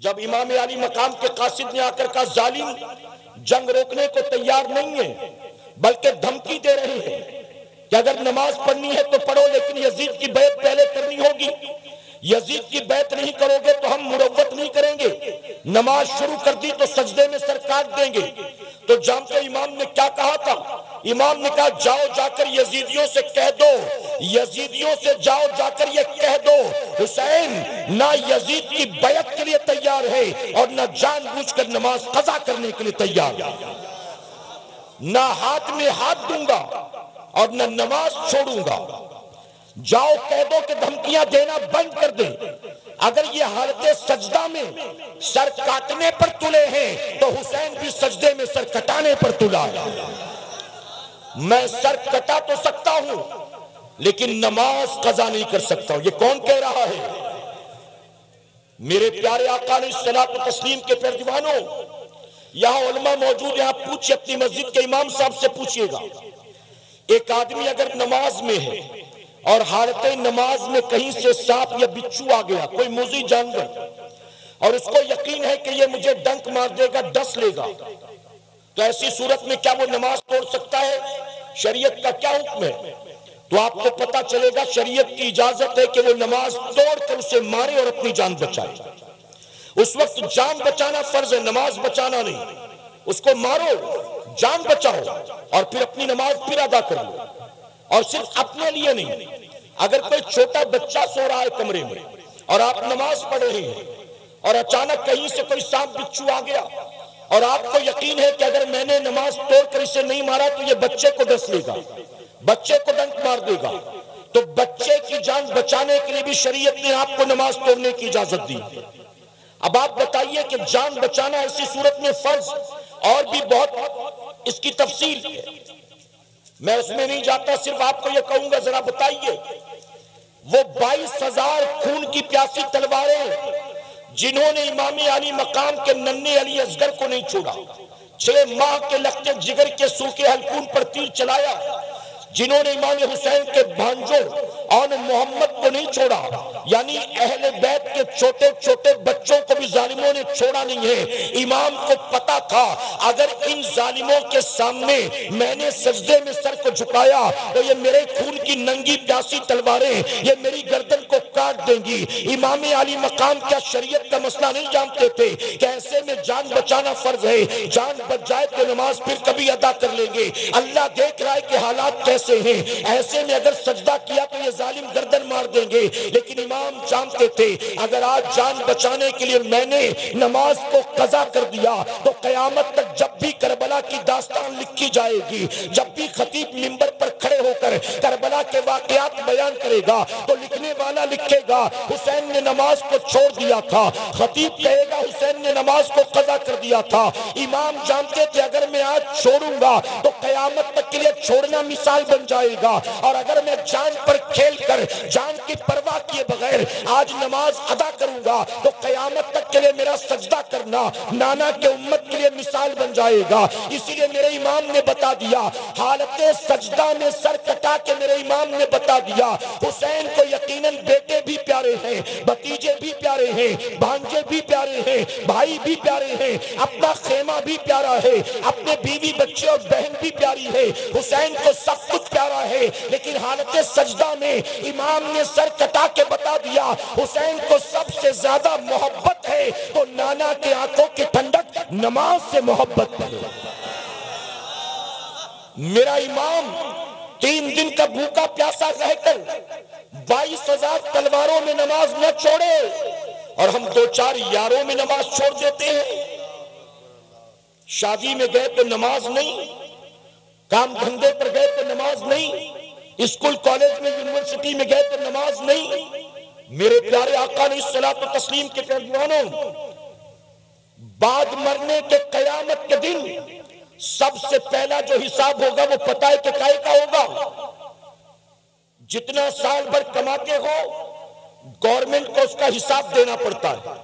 जब इमाम अली मकाम के कासिद ने आकर कहा जालिम जंग रोकने को तैयार नहीं है, बल्कि धमकी दे रहे हैं कि अगर नमाज पढ़नी है तो पढ़ो, लेकिन यजीद की बैत पहले करनी होगी। यजीद की बैत नहीं करोगे तो हम मुरव्वत नहीं करेंगे। नमाज शुरू कर दी तो सजदे में सर काट देंगे। तो जानते इमाम ने क्या कहा था? इमाम ने कहा जाओ जाकर यजीदियों से कह दो, यजीदियों से जाओ जाकर ये कह दो हुसैन ना यजीद की बैत के लिए तैयार है और ना जानबूझकर नमाज कज़ा करने के लिए तैयार है। ना हाथ में हाथ दूंगा और ना नमाज छोड़ूंगा। जाओ कह दो कि धमकियां देना बंद कर दे। अगर ये हालत सजदा में सर काटने पर तुले हैं तो हुसैन भी सजदे में सर कटाने पर तुला है। मैं सर कटा तो सकता हूं लेकिन नमाज कज़ा नहीं कर सकता हूं। ये कौन कह रहा है? मेरे प्यारे आका अलैहिस्सलातु तस्लीम के प्यारे दीवानों, यहां उलमा मौजूद है, आप पूछिए अपनी मस्जिद के इमाम साहब से पूछिएगा। एक आदमी अगर नमाज में है और हालत नमाज में कहीं से सांप या बिच्छू आ गया, कोई मुज़ी जानवर, और उसको यकीन है कि ये मुझे डंक मार देगा, डस लेगा, तो ऐसी सूरत में क्या वो नमाज तोड़ सकता है? शरीयत का क्या हुक्म है? तो आपको पता चलेगा शरीयत की इजाजत है कि वो नमाज तोड़कर उसे मारे और अपनी जान बचाए। उस वक्त जान बचाना फर्ज है, नमाज बचाना नहीं। उसको मारो, जान बचाओ और फिर अपनी नमाज फिर अदा कर लो। और सिर्फ अपने लिए नहीं, अगर कोई छोटा बच्चा सो रहा है कमरे में और आप नमाज पढ़ रहे हैं और अचानक कहीं से कोई सांप बिच्छू आ गया और आपको यकीन है कि अगर मैंने नमाज तोड़कर इसे नहीं मारा तो ये बच्चे को डस लेगा, बच्चे को डंक मार देगा, तो बच्चे की जान बचाने के लिए भी शरीयत ने आपको नमाज तोड़ने की इजाजत दी। अब आप बताइए कि जान बचाना ऐसी सूरत में फर्ज, और भी बहुत इसकी तफसील है, मैं उसमें नहीं जाता, सिर्फ आपको यह कहूंगा जरा बताइए वो 22,000 खून की प्यासी तलवारें जिन्होंने इमाम अली मकाम के नन्हे अली असगर को नहीं छोड़ा, 6 माह के लगते जिगर के सूखे हलकून पर तीर चलाया, जिन्होंने इमाम हुसैन के भांजों और मोहम्मद को नहीं छोड़ा, यानी अहले बैत के छोटे छोटे बच्चों को भी जालिमों ने छोड़ा नहीं है। इमाम को पता था अगर इन जालिमों के सामने मैंने सजदे में सर को झुकाया तो ये मेरे खून की नंगी प्यासी तलवारें ये मेरी गर्दन को काट देंगी। इमाम अली मकाम क्या शरीयत का मसला नहीं जानते थे कि ऐसे में जान बचाना फर्ज है, जान बच जाए तो नमाज फिर कभी अदा कर लेंगे। अल्लाह देख रहा है कि हालात कैसे हैं, ऐसे में अगर सजदा किया तो ये जालिम गर्दन मार देंगे। लेकिन इमाम जानते थे अगर आज जान बचाने के लिए मैंने नमाज को कज़ा कर दिया तो कयामत तक जब भी करबला की दास्तान लिखी जाएगी, जब भी खतीब मिंबर पर खड़े होकर करबला के वाकयात बयान करेगा तो लिखने वाला लिखेगा हुसैन ने नमाज को छोड़ दिया था, खतीब कहेगा हुसैन ने नमाज को कज़ा कर दिया था। इमाम जानते थे अगर मैं आज छोड़ूंगा तो कयामत तक के लिए छोड़ना मिसाल बन जाएगा, और अगर मैं जान पर खेल कर जान की परवाह किए बगैर आज नमाज अदा करूंगा तो कयामत तक के लिए मेरा सजदा करना नाना के उम्मत के लिए मिसाल बन जाएगा। इसीलिए मेरे इमाम ने बता दिया, हालत सजदा में सर कटा के मेरे इमाम ने बता दिया हुसैन को यकीनन बेटे भी प्यारे हैं, भतीजे भी प्यारे हैं, भांजे भी प्यारे हैं, भाई भी प्यारे हैं, अपना खेमा भी प्यारा है, अपने बीवी बच्चे और बहन भी प्यारी है, हुसैन को सब कुछ प्यारा है। लेकिन हालत सजदा में इमाम ने सर कटा के बता दिया हुसैन को सबसे ज्यादा मोहब्बत है तो नाना के आंखों की ठंडक नमाज से मोहब्बत है। मेरा इमाम 3 दिन का भूखा प्यासा रहकर 22,000 तलवारों में नमाज न छोड़े और हम 2-4 यारों में नमाज छोड़ देते हैं। शादी में गए तो नमाज नहीं, काम धंधे पर गए तो नमाज नहीं, स्कूल कॉलेज में यूनिवर्सिटी में गए तो नमाज नहीं। मेरे प्यारे आका अलैहिस्सलातु तस्लीम के प्यारे दीवानों, बाद मरने के कयामत के दिन सबसे पहला जो हिसाब होगा वो पता है कि काय का होगा। जितना साल भर कमाते हो गवर्नमेंट को उसका हिसाब देना पड़ता है,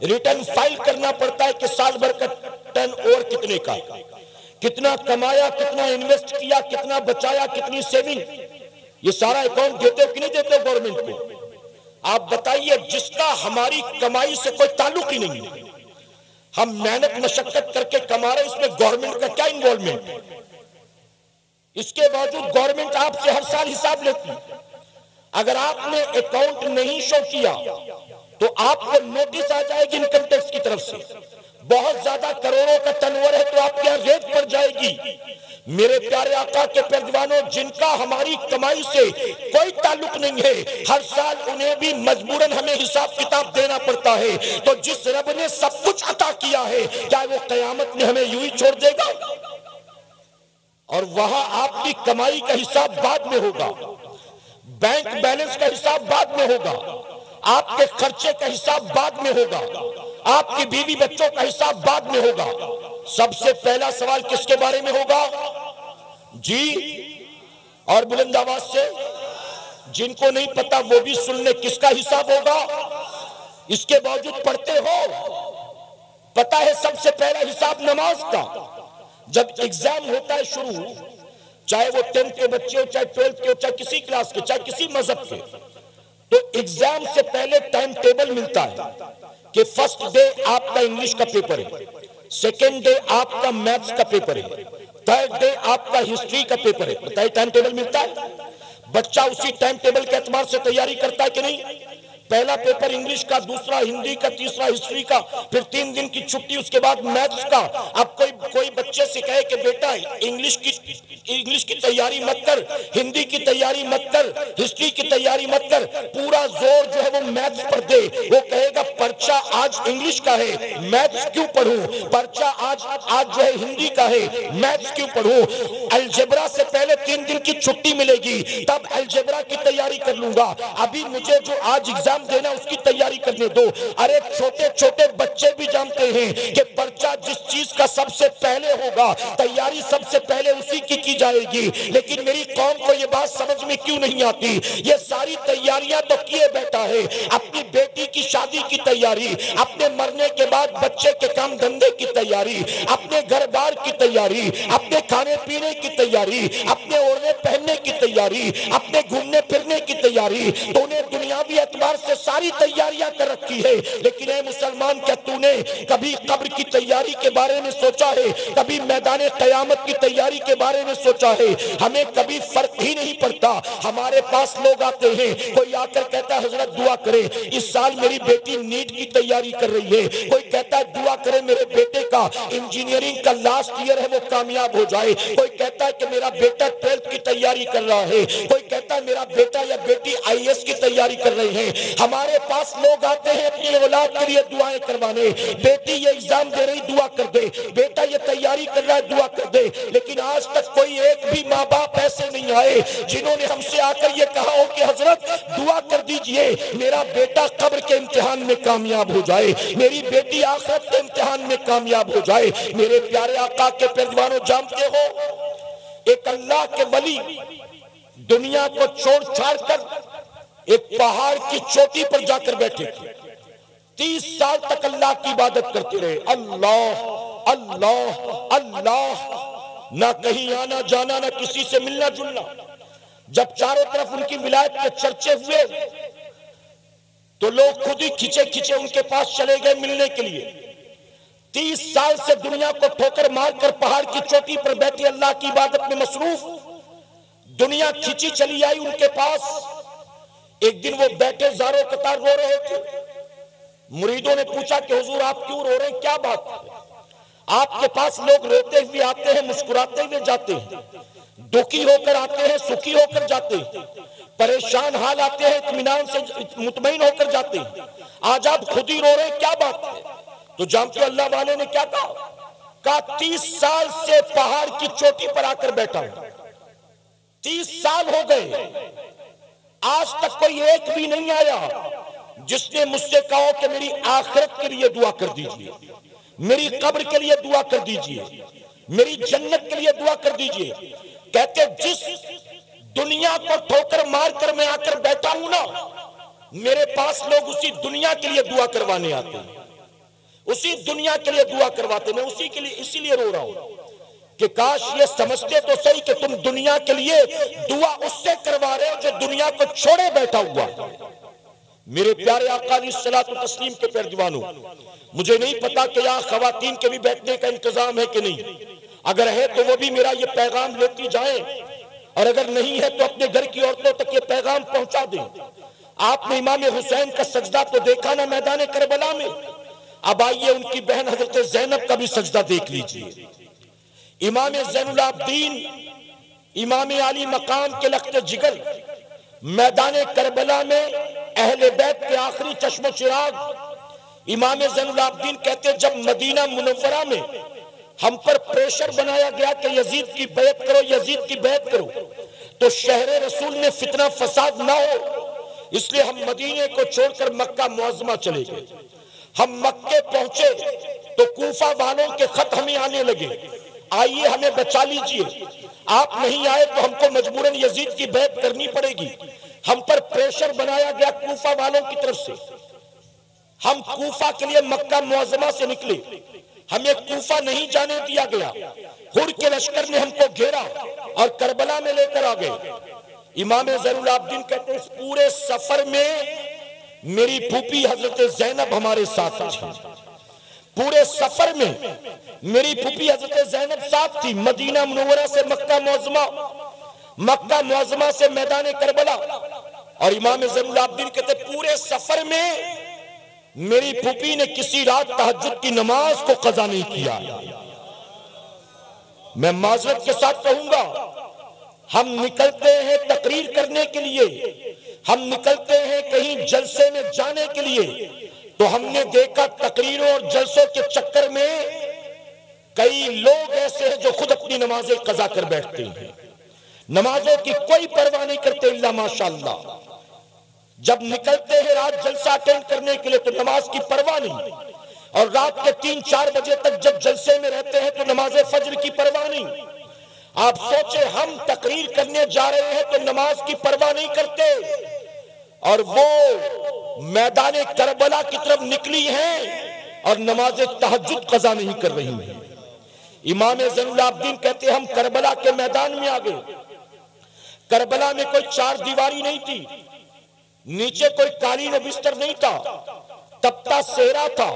रिटर्न फाइल करना पड़ता है कि साल भर का टर्नओवर कितने का, कितना कमाया, कितना इन्वेस्ट किया, कितना बचाया, कितनी सेविंग, ये सारा अकाउंट देते हो कि नहीं देते हो गवर्नमेंट को? आप बताइए, जिसका हमारी कमाई से कोई ताल्लुक ही नहीं है, हम मेहनत मशक्कत करके कमा रहे, इसमें गवर्नमेंट का क्या इन्वॉल्वमेंट? इसके बावजूद गवर्नमेंट आपसे हर साल हिसाब लेती है। अगर आपने अकाउंट नहीं शो किया तो आपको नोटिस आ जाएगी इनकम टैक्स की तरफ से, बहुत ज्यादा करोड़ों का टर्नओवर है तो आपके यहां रेट पड़ जाएगी। मेरे प्यारे आका के प्यारे दीवानों, जिनका हमारी कमाई से कोई ताल्लुक नहीं है, हर साल उन्हें भी मजबूरन हमें हिसाब किताब देना पड़ता है। तो जिस रब ने सब कुछ अता किया है, क्या वो कयामत में हमें यूं ही छोड़ देगा? और वहां आपकी कमाई का हिसाब बाद में होगा। बैंक बैलेंस का हिसाब बाद में होगा, आपके खर्चे का हिसाब बाद में होगा, आपकी बीवी बच्चों का हिसाब बाद में होगा। सबसे पहला सवाल किसके बारे में होगा जी? और बुलंद आवाज से, जिनको नहीं पता वो भी सुन ले, किसका हिसाब होगा? इसके बावजूद पढ़ते हो। पता है सबसे पहला हिसाब नमाज का। जब एग्जाम होता है शुरू, चाहे वो 10th के बच्चे हो, चाहे 12th के हो, चाहे किसी क्लास के, चाहे किसी मजहब के, तो एग्जाम से पहले टाइम टेबल मिलता है कि फर्स्ट डे आपका इंग्लिश का पेपर है, सेकेंड डे आपका मैथ्स का पेपर है, थर्ड डे आपका हिस्ट्री का पेपर है। बताइए, टाइम टेबल मिलता है। बच्चा उसी टाइम टेबल के एतबार से तैयारी करता है कि नहीं? पहला पेपर इंग्लिश का, दूसरा हिंदी का, तीसरा हिस्ट्री का, फिर 3 दिन की छुट्टी, उसके बाद मैथ्स का। अब कोई बच्चे से कहे कि बेटा इंग्लिश की तैयारी मत कर, हिंदी की तैयारी मत कर, हिस्ट्री की तैयारी मत कर, पूरा जोर जो है वो मैथ्स पर दे। वो कहेगा पर्चा आज इंग्लिश का है, मैथ्स क्यों पढ़ूं? पर्चा आज जो है हिंदी का है, मैथ्स क्यों पढ़ूं? अलजेब्रा से पहले 3 दिन की छुट्टी मिलेगी, तब अलजेब्रा की तैयारी कर लूंगा। अभी मुझे जो आज एग्जाम देना उसकी तैयारी करने दो। अरे छोटे छोटे बच्चे भी जानते हैं कि पर्चा जिस चीज का सबसे पहले होगा, तैयारी सबसे पहले उसी की जाएगी। लेकिन मेरी कौम को यह बात समझ में क्यों नहीं आती? ये सारी तैयारियां तो किए बैठा है। अपनी बेटी की शादी की तैयारी, अपने मरने के बाद बच्चे के काम धंधे की तैयारी, अपने घर बार की तैयारी, अपने खाने पीने की तैयारी, अपने ओढ़ने पहनने की तैयारी, अपने घूमने फिरने की तैयारी। तूने दुनियावी एतबार से सारी तैयारियां कर रखी है, लेकिन ए मुसलमान, क्या तूने कभी कब्र की तैयारी के बारे में सोचा है? कभी मैदान कयामत की तैयारी के बारे में सोचा है? हमें कभी फर्क ही नहीं पड़ता। हमारे पास लोग आते हैं, कोई आकर कहता है हजरत दुआ करें, इस साल मेरी बेटी नीट की तैयारी कर रही है। कोई कहता है दुआ करें मेरे बेटे का इंजीनियरिंग का लास्ट ईयर है वो कामयाब हो जाए। कोई कहता है कि मेरा बेटा 12th की तैयारी कर रहा है। कोई कहता है मेरा बेटा या बेटी IAS की तैयारी कर रहे हैं। हमारे पास लोग आते हैं अपनी औलाद के लिए दुआएं करवाने। बेटी ये एग्जाम दे रही, दुआ कर दे। बेटा ये तैयारी कर रहा है, दुआ कर दे। लेकिन आज तक कोई एक भी माँ बाप ऐसे नहीं आए जिन्होंने हमसे आकर ये कहा हो कि हजरत दुआ कर दीजिए मेरा बेटा कब्र के इम्तिहान में कामयाब हो जाए, मेरी बेटी आखिरत के इम्तिहान में कामयाब हो जाए। मेरे प्यारे आका के पैरवानों, जानते हो एक अल्लाह के वली दुनिया को छोड़ छाड़ कर एक पहाड़ की चोटी पर जाकर बैठे थे। 30 साल तक अल्लाह की इबादत करते रहे। अल्लाह अल्लाह अल्लाह, ना कहीं आना जाना, ना किसी से मिलना जुलना। जब चारों तरफ उनकी विलायत के चर्चे हुए तो लोग खुद ही खिंचे खिंचे उनके पास चले गए मिलने के लिए। 30 साल से दुनिया को ठोकर मारकर पहाड़ की चोटी पर बैठे अल्लाह की इबादत में मसरूफ दुनिया खिंची चली आई उनके पास। एक दिन वो बैठे ज़ारो कतार रो रहे थे। मुरीदों ने पूछा कि हुजूर आप क्यों रो रहे हैं, क्या बात है? आपके पास लोग रोते हुए आते हैं, मुस्कुराते हुए जाते हैं, दुखी होकर आते हैं, सुखी होकर जाते हैं, परेशान हाल आते हैं, इत्मीनान से मुतमईन होकर जाते हैं। आज आप खुद ही रो रहे हैं, क्या बात है? तो जानते हो अल्लाह वाले ने क्या कहा? 30 साल से पहाड़ की चोटी पर आकर बैठा हूं, 30 साल हो गए, आज तक कोई एक भी नहीं आया जिसने मुझसे कहा कि मेरी आखिरत के लिए दुआ कर दीजिए, मेरी कब्र के लिए दुआ कर दीजिए, मेरी जन्नत के लिए दुआ कर दीजिए। कहते जिस दुनिया को ठोकर मार कर मैं आकर बैठा हूं ना, मेरे पास लोग उसी दुनिया के लिए दुआ करवाने आते हैं, उसी दुनिया के लिए दुआ करवाते। मैं उसी के लिए इसीलिए रो रहा हूं कि काश ये समझते तो सही कि तुम दुनिया के लिए दुआ उससे करवा रहे हो जो दुनिया को छोड़े बैठा हुआ। मेरे प्यारे आका अलैहिस्सलातु तस्लीम के पैरदीवानों, मुझे नहीं पता कि यहाँ खवातीन के भी बैठने का इंतजाम है कि नहीं। अगर है तो वो भी मेरा ये पैगाम लेती जाए, और अगर नहीं है तो अपने घर की औरतों तक ये पैगाम पहुंचा दें। आपने इमाम हुसैन का सजदा तो देखा ना मैदान करबला में, अब आइए उनकी बहन हजरत ज़ैनब का भी सजदा देख लीजिए। इमाम ज़ैनुल आबिदीन, इमाम आली मकाम के लख्त जिगर, मैदान करबला में अहले बैत के आखिरी चश्मो चिराग इमाम ज़ैनुल आबिदीन कहते जब मदीना मुनव्वरा में हम पर प्रेशर बनाया गया कि यजीद की बैत करो, यजीद की बैत करो, तो शहरे रसूल में फितना फसाद ना हो, इसलिए हम मदीने को छोड़कर मक्का मुअज़्ज़मा चले गए। हम मक्के पहुंचे तो कूफा वालों के खत हमें आने लगे, आइए हमें बचा लीजिए, आप नहीं आए तो हमको मजबूरन यजीद की बैत करनी पड़ेगी। हम पर प्रेशर बनाया गया कूफा वालों की तरफ से। हम कूफा के लिए मक्का मुअज़्ज़मा से निकले, हमें कूफा नहीं जाने दिया गया। हुर के लश्कर ने हमको घेरा और करबला में लेकर आ गए। इमाम ज़ैनुल आबिदीन कहते हैं इस पूरे सफर में मेरी फूफी हजरत ज़ैनब हमारे साथ थी। पूरे सफर में मेरी फूफी हजरत ज़ैनब साथ थी। मदीना मुनव्वरा से मक्का मुअज़्ज़मा, मक्का मुअज़्ज़मा से मैदान करबला। और इमाम ज़ैनुल आबिदीन कहते पूरे सफर में मेरी फूफी ने किसी रात तहज्जुद की नमाज को कज़ा नहीं किया। मैं माजरत के साथ कहूंगा, हम निकलते हैं तकरीर करने के लिए, हम निकलते हैं कहीं जलसे में जाने के लिए, तो हमने देखा तकरीरों और जलसों के चक्कर में कई लोग ऐसे हैं जो खुद अपनी नमाजें कज़ा कर बैठते हैं, नमाजों की कोई परवाह नहीं करते इल्ला माशाअल्लाह। जब निकलते हैं रात जलसा अटेंड करने के लिए तो नमाज की परवाह नहीं, और रात के 3-4 बजे तक जब जलसे में रहते हैं तो नमाज फज्र की परवाह नहीं। आप सोचे हम तकरीर करने जा रहे हैं तो नमाज की परवाह नहीं करते, और वो मैदान करबला की तरफ निकली हैं और नमाज तहज्जुद कज़ा नहीं कर रही हैं। इमाम ज़ैनुल आबिदीन कहते हम करबला के मैदान में आ गए। करबला में कोई चार दीवारी नहीं थी, नीचे कोई कालीन बिस्तर नहीं था, तपता सेहरा था,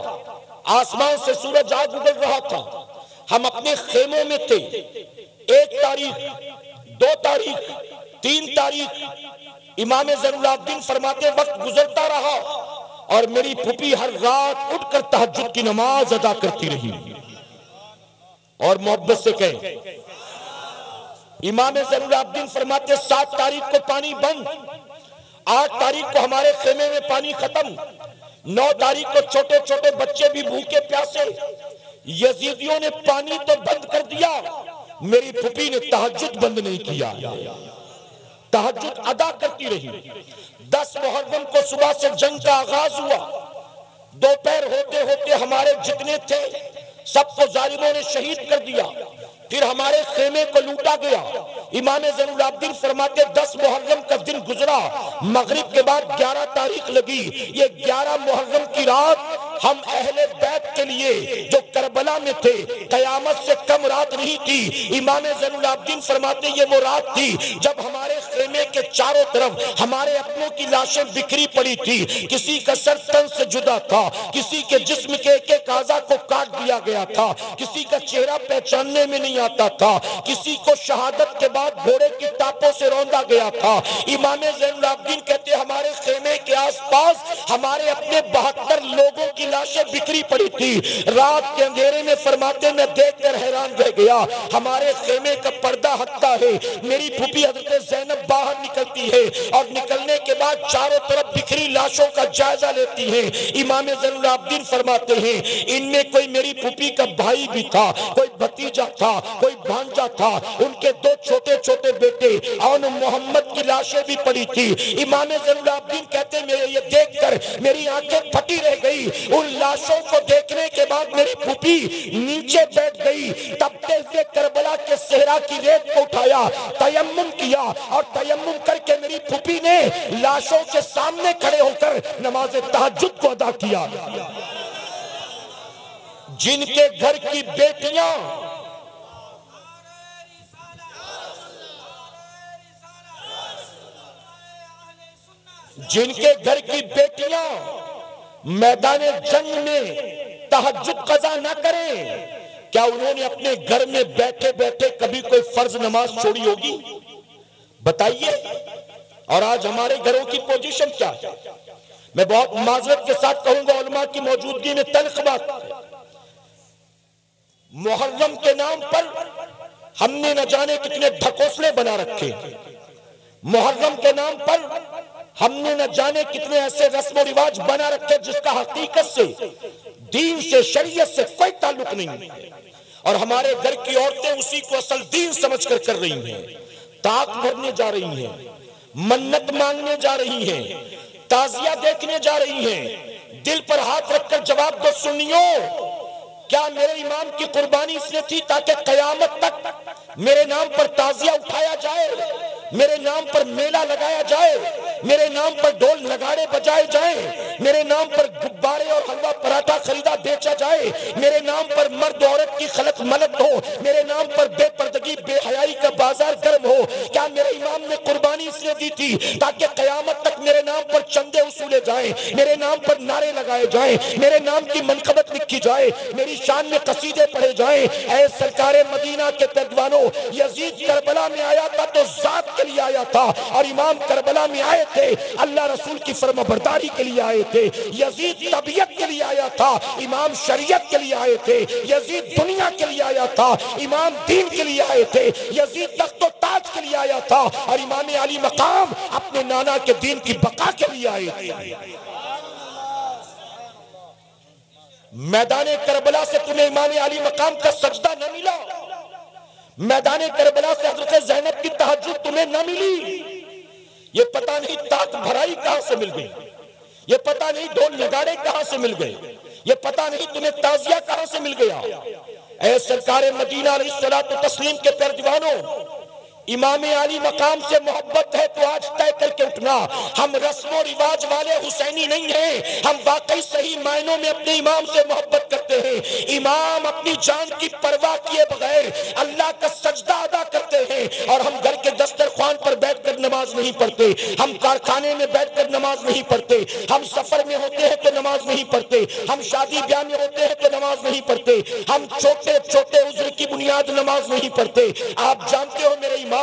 आसमान से सूरज आग उगल रहा था। हम अपने खेमों में थे। 1 तारीख, 2 तारीख, 3 तारीख इमाम ज़ैनुल आबिदीन फरमाते वक्त गुजरता रहा और मेरी फूफी हर रात उठकर तहज्जुद की नमाज अदा करती रही। और मोहब्बत से कहें, इमाम ज़ैनुल आबिदीन फरमाते 7 तारीख को पानी बंद, 8 तारीख को हमारे खेमे में पानी खत्म, 9 तारीख को छोटे छोटे बच्चे भी भूखे प्यासे। यजीदियों ने पानी तो बंद कर दिया, मेरी फूफी ने तहज्जुद बंद नहीं किया, तहज्जुद अदा करती रही। 10 मुहर्रम को सुबह से जंग का आगाज हुआ। दोपहर होते होते हमारे जितने थे सबको जालिमों ने शहीद कर दिया। फिर हमारे खेमे को लूटा गया। इमाम ज़ैनुल आबिदीन फरमाते 10 मुहर्रम का दिन गुजरा, मगरिब के बाद 11 तारीख लगी। ये 11 मुहर्रम की रात हम अहले बैत के लिए जो करबला में थे कयामत से कम रात नहीं थी। इमाम ज़ैनुल आबिदीन फरमाते ये वो रात थी जब हमारे खेमे के चारों तरफ हमारे अपनों की लाशें बिखरी पड़ी थी। किसी का सर तन से जुदा था, किसी के जिस्म के एक आज़ा को काट दिया गया था, किसी का चेहरा पहचानने में नहीं आता था, किसी को शहादत के बाद घोड़े की टापों से रौंदा गया था। इमाम ज़ैनुल आबिदीन कहते हमारे खेमे के आसपास हमारे अपने 72 लोगों की लाशें बिखरी पड़ी थी। रात के अंधेरे में फरमाते मैं देखकर हैरान रह गया। हमारे खेमे का पर्दा हटता है, मेरी फूफी हजरत ज़ैनब बाहर निकलती है और निकलने के बाद चारों तरफ बिखरी लाशों का जायजा लेती है। इमाम ज़ैनुल आबिदीन फरमाते हैं इनमें कोई मेरी फूफी का भाई भी था, कोई भतीजा था, कोई भांजा था, उनके 2 छोटे छोटे बेटे और मोहम्मद की लाशें भी पड़ी थी। इमाम ज़ैनुल आबिदीन कहते मेरे ये देखकर मेरी आंखें फटी रह गई। उन लाशों को देखने के बाद मेरी फूफी नीचे बैठ गई, तपते हुए करबला के सेहरा की रेत को उठाया, तयम्मुम किया और तयम्मुम करके मेरी फूफी ने लाशों के सामने खड़े होकर नमाज तहज्जुद को अदा किया। जिनके घर की बेटियां मैदान जंग में तहज्जुद कज़ा न करें, क्या उन्होंने अपने घर में बैठे बैठे कभी कोई फर्ज नमाज छोड़ी होगी? बताइए। और आज हमारे घरों की पोजीशन क्या है? मैं बहुत माजरत के साथ कहूंगा, उलमा की मौजूदगी में तल्ख बात, मुहर्रम के नाम पर हमने न जाने कितने ढकोसले बना रखे। मुहर्रम के नाम पर हमने न जाने कितने ऐसे रस्म और रिवाज बना रखे जिसका हकीकत से, दीन से, शरीयत से कोई ताल्लुक नहीं है। और हमारे घर की औरतें उसी को असल दीन समझकर कर रही हैं। ताक भरने जा रही हैं, मन्नत मांगने जा रही हैं, ताजिया देखने जा रही हैं। दिल पर हाथ रखकर जवाब दो सुन्नियों, क्या मेरे इमाम की कुर्बानी इसलिए थी ताकि कयामत तक मेरे नाम पर ताजिया उठाया जाए, मेरे नाम पर मेला लगाया जाए, मेरे नाम पर ढोल नगाड़े बजाए जाए, मेरे नाम पर गुब्बारे और हलवा पराठा खरीदा बेचा जाए, मेरे नाम पर मर्द औरत की खलत मलत हो, मेरे नाम पर बेपर्दगी बेहयाई का बाजार गर्म हो? क्या मेरे इमाम ने कुर्बानी इसलिए दी थी ताकि कयामत तक मेरे नाम पर चंदे वसूले जाए, मेरे नाम पर नारे लगाए जाए, मेरे नाम की मनकबत लिखी जाए, मेरी शान में कसीदे पढ़े जाए? ऐ सरकारे मदीना के पैगवानों, यजीद करबला में आया था तो जात के लिए आया था, और इमाम करबला में आए थे अल्लाह रसूल की फरमाबरदारी के लिए आए थे। यजीद तबीयत के लिए आया था, इमाम शरीयत के लिए आए थे। यजीद दुनिया के लिए आया था, इमाम दीन के लिए आए थे। यजीद तख्त व ताज के लिए आया था, और इमाम अली मकाम अपने नाना के दीन की बका के लिए आए थे। मैदाने करबला से तुम्हें इमाम अली मकाम का सजदा न मिला, मैदाने करबला से हजरत ज़ैनब की तहज्जुद तुम्हें न मिली। ये पता नहीं ताक भराई कहां से मिल गई, ये पता नहीं ढोल नगाड़े कहां से मिल गए, ये पता नहीं तुम्हें ताजिया कहां से मिल गया। ऐ सरकारे मदीना अलैहिस्सलातु तस्लीम के प्यारे दीवानों, इमाम अली मकाम से मोहब्बत है तो आज तय करके उठना। हम रस्मों रिवाज वाले हुसैनी नहीं हैं, हम वाकई सही मायनों में अपने इमाम से मोहब्बत करते हैं। इमाम अपनी जान की परवाह किए बगैर अल्लाह का सजदा अदा करते हैं, और हम घर के दस्तरखान पर बैठकर नमाज नहीं पढ़ते, हम कारखाने में बैठकर नमाज नहीं पढ़ते, हम सफर में होते हैं तो नमाज नहीं पढ़ते, हम शादी ब्याह में होते हैं तो नमाज नहीं पढ़ते, हम छोटे छोटे उज्र की बुनियाद नमाज नहीं पढ़ते। आप जानते हो मेरे इमाम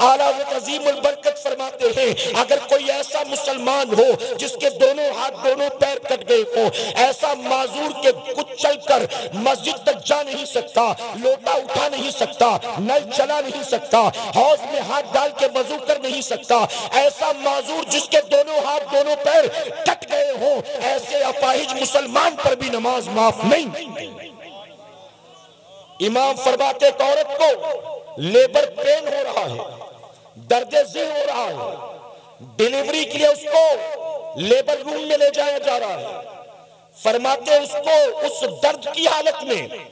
आला अजीमुल बरकत फरमाते हैं, अगर कोई ऐसा मुसलमान हो जिसके दोनों हाथ दोनों पैर कट गए हो, ऐसा माजूर के कुछ चलकर मस्जिद तक जा नहीं सकता, लोटा उठा नहीं सकता, नल चला नहीं सकता, हौज में हाथ डाल के वजू कर नहीं सकता, ऐसा माजूर जिसके दोनों हाथ दोनों पैर कट गए हो, ऐसे अपाहिज मुसलमान पर भी नमाज माफ नहीं। इमाम फरमाते एक औरत को लेबर पेन हो रहा है, दर्द ज़िल हो रहा है, डिलीवरी के लिए उसको लेबर रूम में ले जाया जा रहा है। फरमाते उसको उस दर्द की हालत में,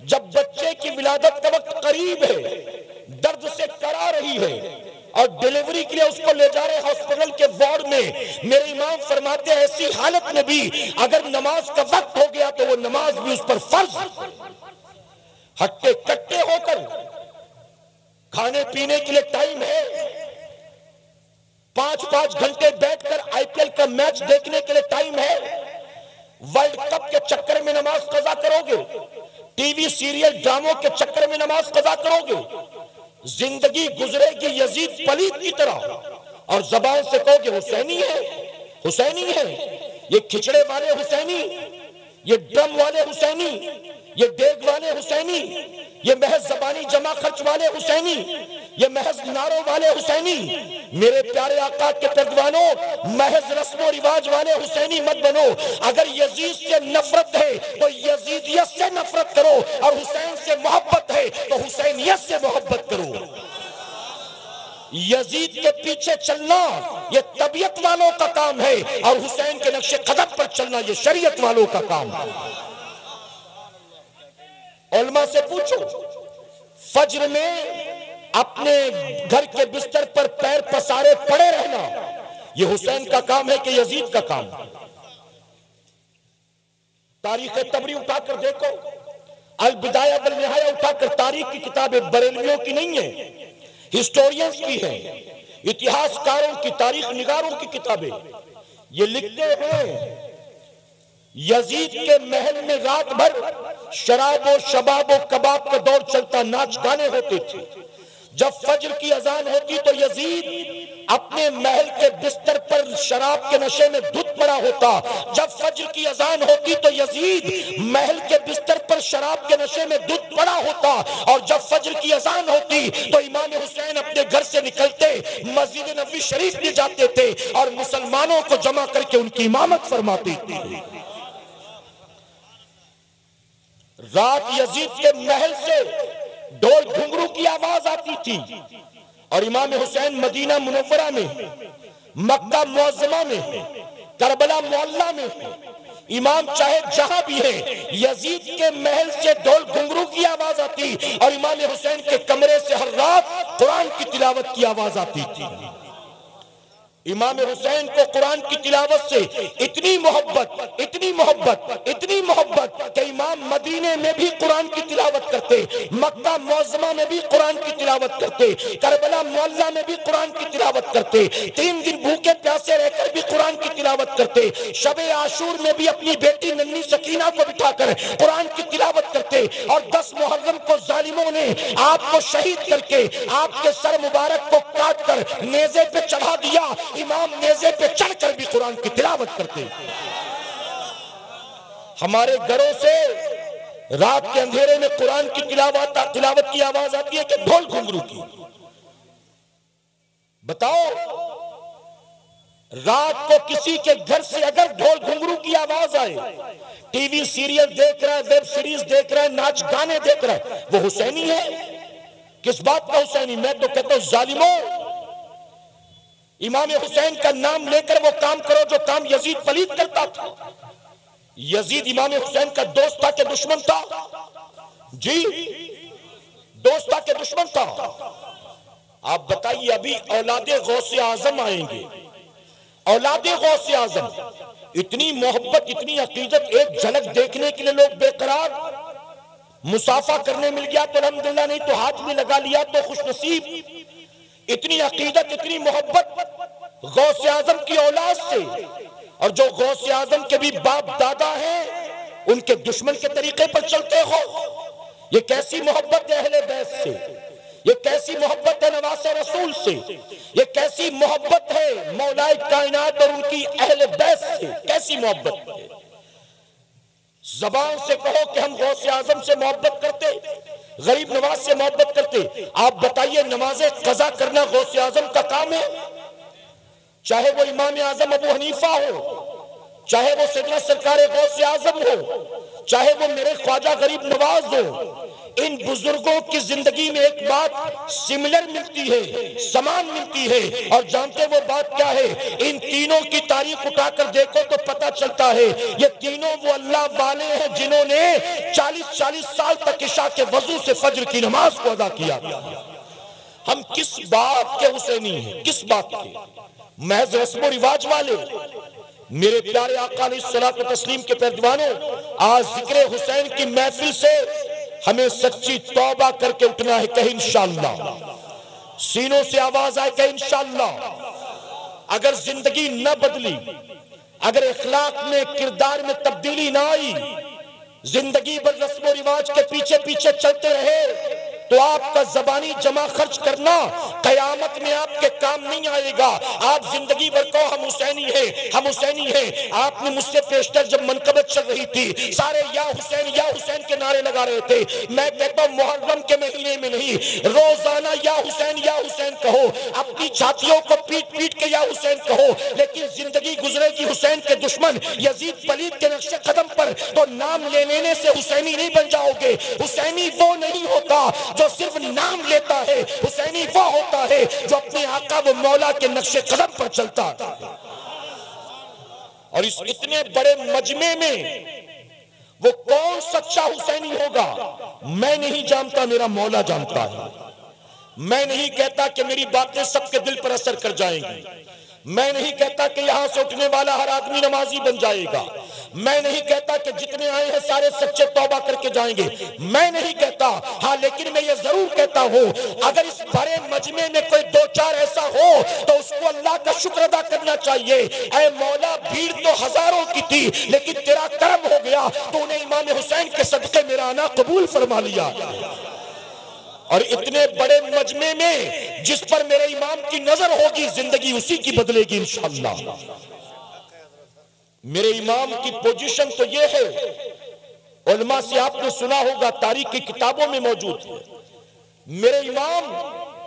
जब बच्चे की विलादत का वक्त करीब है, दर्द से करा रही है, और डिलीवरी के लिए उसको ले जा रहे हॉस्पिटल के वार्ड में, मेरे इमाम फरमाते ऐसी हालत में भी अगर नमाज का वक्त हो गया तो वो नमाज भी उस पर फर्ज। हट्टे कट्टे होकर खाने पीने के लिए टाइम है, 5-5 घंटे बैठकर आईपीएल का मैच देखने के लिए टाइम है, वर्ल्ड कप के चक्कर में नमाज कज़ा करोगे, टीवी सीरियल ड्रामों के चक्कर में नमाज कज़ा करोगे, जिंदगी गुजरेगी यजीद पलीत की तरह, और जबान से कहोगे हुसैनी है, हुसैनी है। ये खिचड़े वाले हुसैनी, ये ड्रम वाले हुसैनी, ये देग वाले हुसैनी, ये महज जबानी जमा खर्च वाले हुसैनी, ये महज नारों वाले हुसैनी, मेरे प्यारे आका के पैगवानों, महज रस्मों रिवाज वाले हुसैनी मत बनो। अगर यजीद से नफरत है तो यजीदियत से नफरत करो, और हुसैन से मोहब्बत है तो हुसैनियत से मोहब्बत करो। यजीद के पीछे चलना ये तबीयत वालों का काम है, और हुसैन के नक्शे कदम पर चलना ये शरीयत वालों का काम है। उलमा से पूछो, फज्र में अपने घर के बिस्तर पर पैर पसारे पड़े रहना ये हुसैन का काम है कि यजीद का काम? तारीख तबरी उठाकर देखो, अल बिदाया वल निहाया उठाकर, तारीख की किताबें बरेलवियों की नहीं है, हिस्टोरियंस की है, इतिहासकारों की, तारीख निगारों की किताबें। ये लिखते हैं यजीद के महल में रात भर शराब और शबाब और कबाब का दौर चलता, नाच गाने होते थे। जब फज्र की अजान होती तो यजीद अपने महल के बिस्तर पर शराब के नशे में धुत पड़ा होता। जब फज्र की अजान होती तो यजीद महल के बिस्तर पर शराब के नशे में धुत पड़ा होता, और जब फज्र की अजान होती तो इमाम हुसैन अपने घर से निकलते मस्जिद नबवी शरीफ में जाते थे, और मुसलमानों को जमा करके उनकी इमामत फरमाते थे। रात यजीद के महल से ढोल घुंघरू की आवाज आती थी, और इमाम हुसैन मदीना मुनव्वरा में, मक्का मुअज़्ज़मा में, करबला मोहल्ला में, इमाम चाहे जहां भी है, यजीद के महल से ढोल घुंघरू की आवाज आती और इमाम हुसैन के कमरे से हर रात कुरान की तिलावत की आवाज आती थी। इमाम हुसैन को कुरान की तिलावत से इतनी मोहब्बत, इतनी मोहब्बत, इतनी मोहब्बत कि इमाम मदीने में भी कुरान की तिलावत करते, मक्का मुअज़्ज़मा में भी कुरान की तिलावत करते, करबला मोहल्ला में भी कुरान की तिलावत करते, 3 दिन भूखे प्यासे रहकर भी कुरान की तिलावत करते, शबे आशूर में भी अपनी बेटी नन्ही सकीना को बिठाकर कुरान की तिलावत करते, और 10 मुहर्रम को जालिमों ने आपको शहीद करके आपके सर मुबारक को काट कर नेज़े पे चढ़ा दिया, इमाम नेज़े पे चढ़कर भी कुरान की तिलावत करते। हमारे घरों से रात के अंधेरे में कुरान की तिलावत की आवाज आती है कि ढोल घुंघरू की। बताओ, रात को किसी के घर से अगर ढोल घुंघरू की आवाज आए, टीवी सीरियल देख रहा है, वेब सीरीज देख रहा है, नाच गाने देख रहा है, वो हुसैनी है? किस बात का हुसैनी? मैं तो कहता हूं जालिमों, इमाम हुसैन का नाम लेकर वो काम करो जो काम यजीद पलीद करता था। यजीद इमाम हुसैन का दोस्त था कि दुश्मन था? जी, दोस्त था कि दुश्मन था? आप बताइए, अभी औलादे गौसे आजम आएंगे, औलादे गौसे आजम, इतनी मोहब्बत, इतनी अकीदत, एक झलक देखने के लिए लोग बेकरार। मुसाफा करने मिल गया तो अल्हम्दुलिल्लाह, नहीं तो हाथ में लगा लिया तो खुशनसीब। इतनी अकीदत, इतनी मोहब्बत गौसे आजम की औलाद से, और जो गौसे आजम के भी बाप दादा हैं उनके दुश्मन के तरीके पर चलते हो। ये कैसी मोहब्बत है अहले बैत से? ये कैसी मोहब्बत है नवासे रसूल से? ये कैसी मोहब्बत है मौलाए कायनात और उनकी अहले बैत से? कैसी मोहब्बत है? जबान से कहो कि हम गौसे आजम से मोहब्बत करते, गरीब नवाज से मोहब्बत करते। आप बताइए, नमाज़े कज़ा करना गौसे आजम का काम है? चाहे वो इमाम आजम अबू हनीफा हो, चाहे वो सैयदना सरकार गौसे आजम हो, चाहे वो मेरे ख्वाजा गरीब नवाज हो, इन बुजुर्गों की जिंदगी में एक बात सिमिलर मिलती है, समान मिलती है। और जानते वो बात क्या है? इन तीनों की तारीख उठाकर देखो तो पता चलता है ये तीनों वो अल्लाह वाले हैं जिन्होंने 40-40 साल तक इशा के वजू से फज्र की नमाज को अदा किया। हम किस बात के हुसैनी हैं? किस बात के? महज रस्म रिवाज वाले? मेरे प्यारे आका अलैहिस्सलातु तस्लीम के पैरवानों, आज जिक्र हुसैन की महफिल से हमें सच्ची तौबा करके उठना है। कहीं इंशाअल्लाह, सीनों से आवाज आए कहीं इंशाअल्लाह। अगर जिंदगी न बदली, अगर इखलाक में, किरदार में तब्दीली ना आई, जिंदगी भर रस्म रिवाज के पीछे पीछे चलते रहे, तो आपका जबानी जमा खर्च करना कयामत में आपके काम नहीं आएगा। आप जिंदगी भर को हम हुसैनी हैं, हम हुसैनी हैं। आपने मुझसे पेशतर जब मनकबत चल रही थी, सारे या हुसैन के नारे लगा रहे थे। मैं कहता हूं मुहर्रम के महीने में नहीं, रोजाना या हुसैन कहो, अपनी छातियों को पीट पीट के या हुसैन कहो। लेकिन जिंदगी गुजरेगी हुसैन के दुश्मन यजीद पलीद के नक्शे कदम पर, तो नाम लेने से हुसैनी नहीं बन जाओगे। हुसैनी वो नहीं होता जो सिर्फ नाम लेता है, हुसैनी वो होता है जो अपने आका व मौला के नक्शे कदम पर चलता है। और इस इतने बड़े मजमे में वो कौन सच्चा हुसैनी होगा, मैं नहीं जानता, मेरा मौला जानता है। मैं नहीं कहता कि मेरी बातें सबके दिल पर असर कर जाएंगी। मैं नहीं कहता कि यहां से उठने वाला हर आदमी नमाजी बन जाएगा। मैं नहीं कहता कि जितने आए हैं सारे सच्चे तौबा करके जाएंगे। मैं नहीं कहता, हाँ, लेकिन मैं ये जरूर कहता हूं, अगर इस बड़े मजमे में कोई 2-4 ऐसा हो तो उसको अल्लाह का शुक्र अदा करना चाहिए। ऐ मौला, भीड़ तो हजारों की थी, लेकिन तेरा करम हो गया, तूने इमाम हुसैन के सदके मेरा आना कबूल फरमा लिया। और इतने बड़े मजमे में जिस पर मेरे इमाम की नजर होगी, जिंदगी उसी की बदलेगी इंशाअल्लाह। मेरे इमाम की पोजीशन तो ये है, उलमा से आपने सुना होगा, तारीख की किताबों में मौजूद है। मेरे इमाम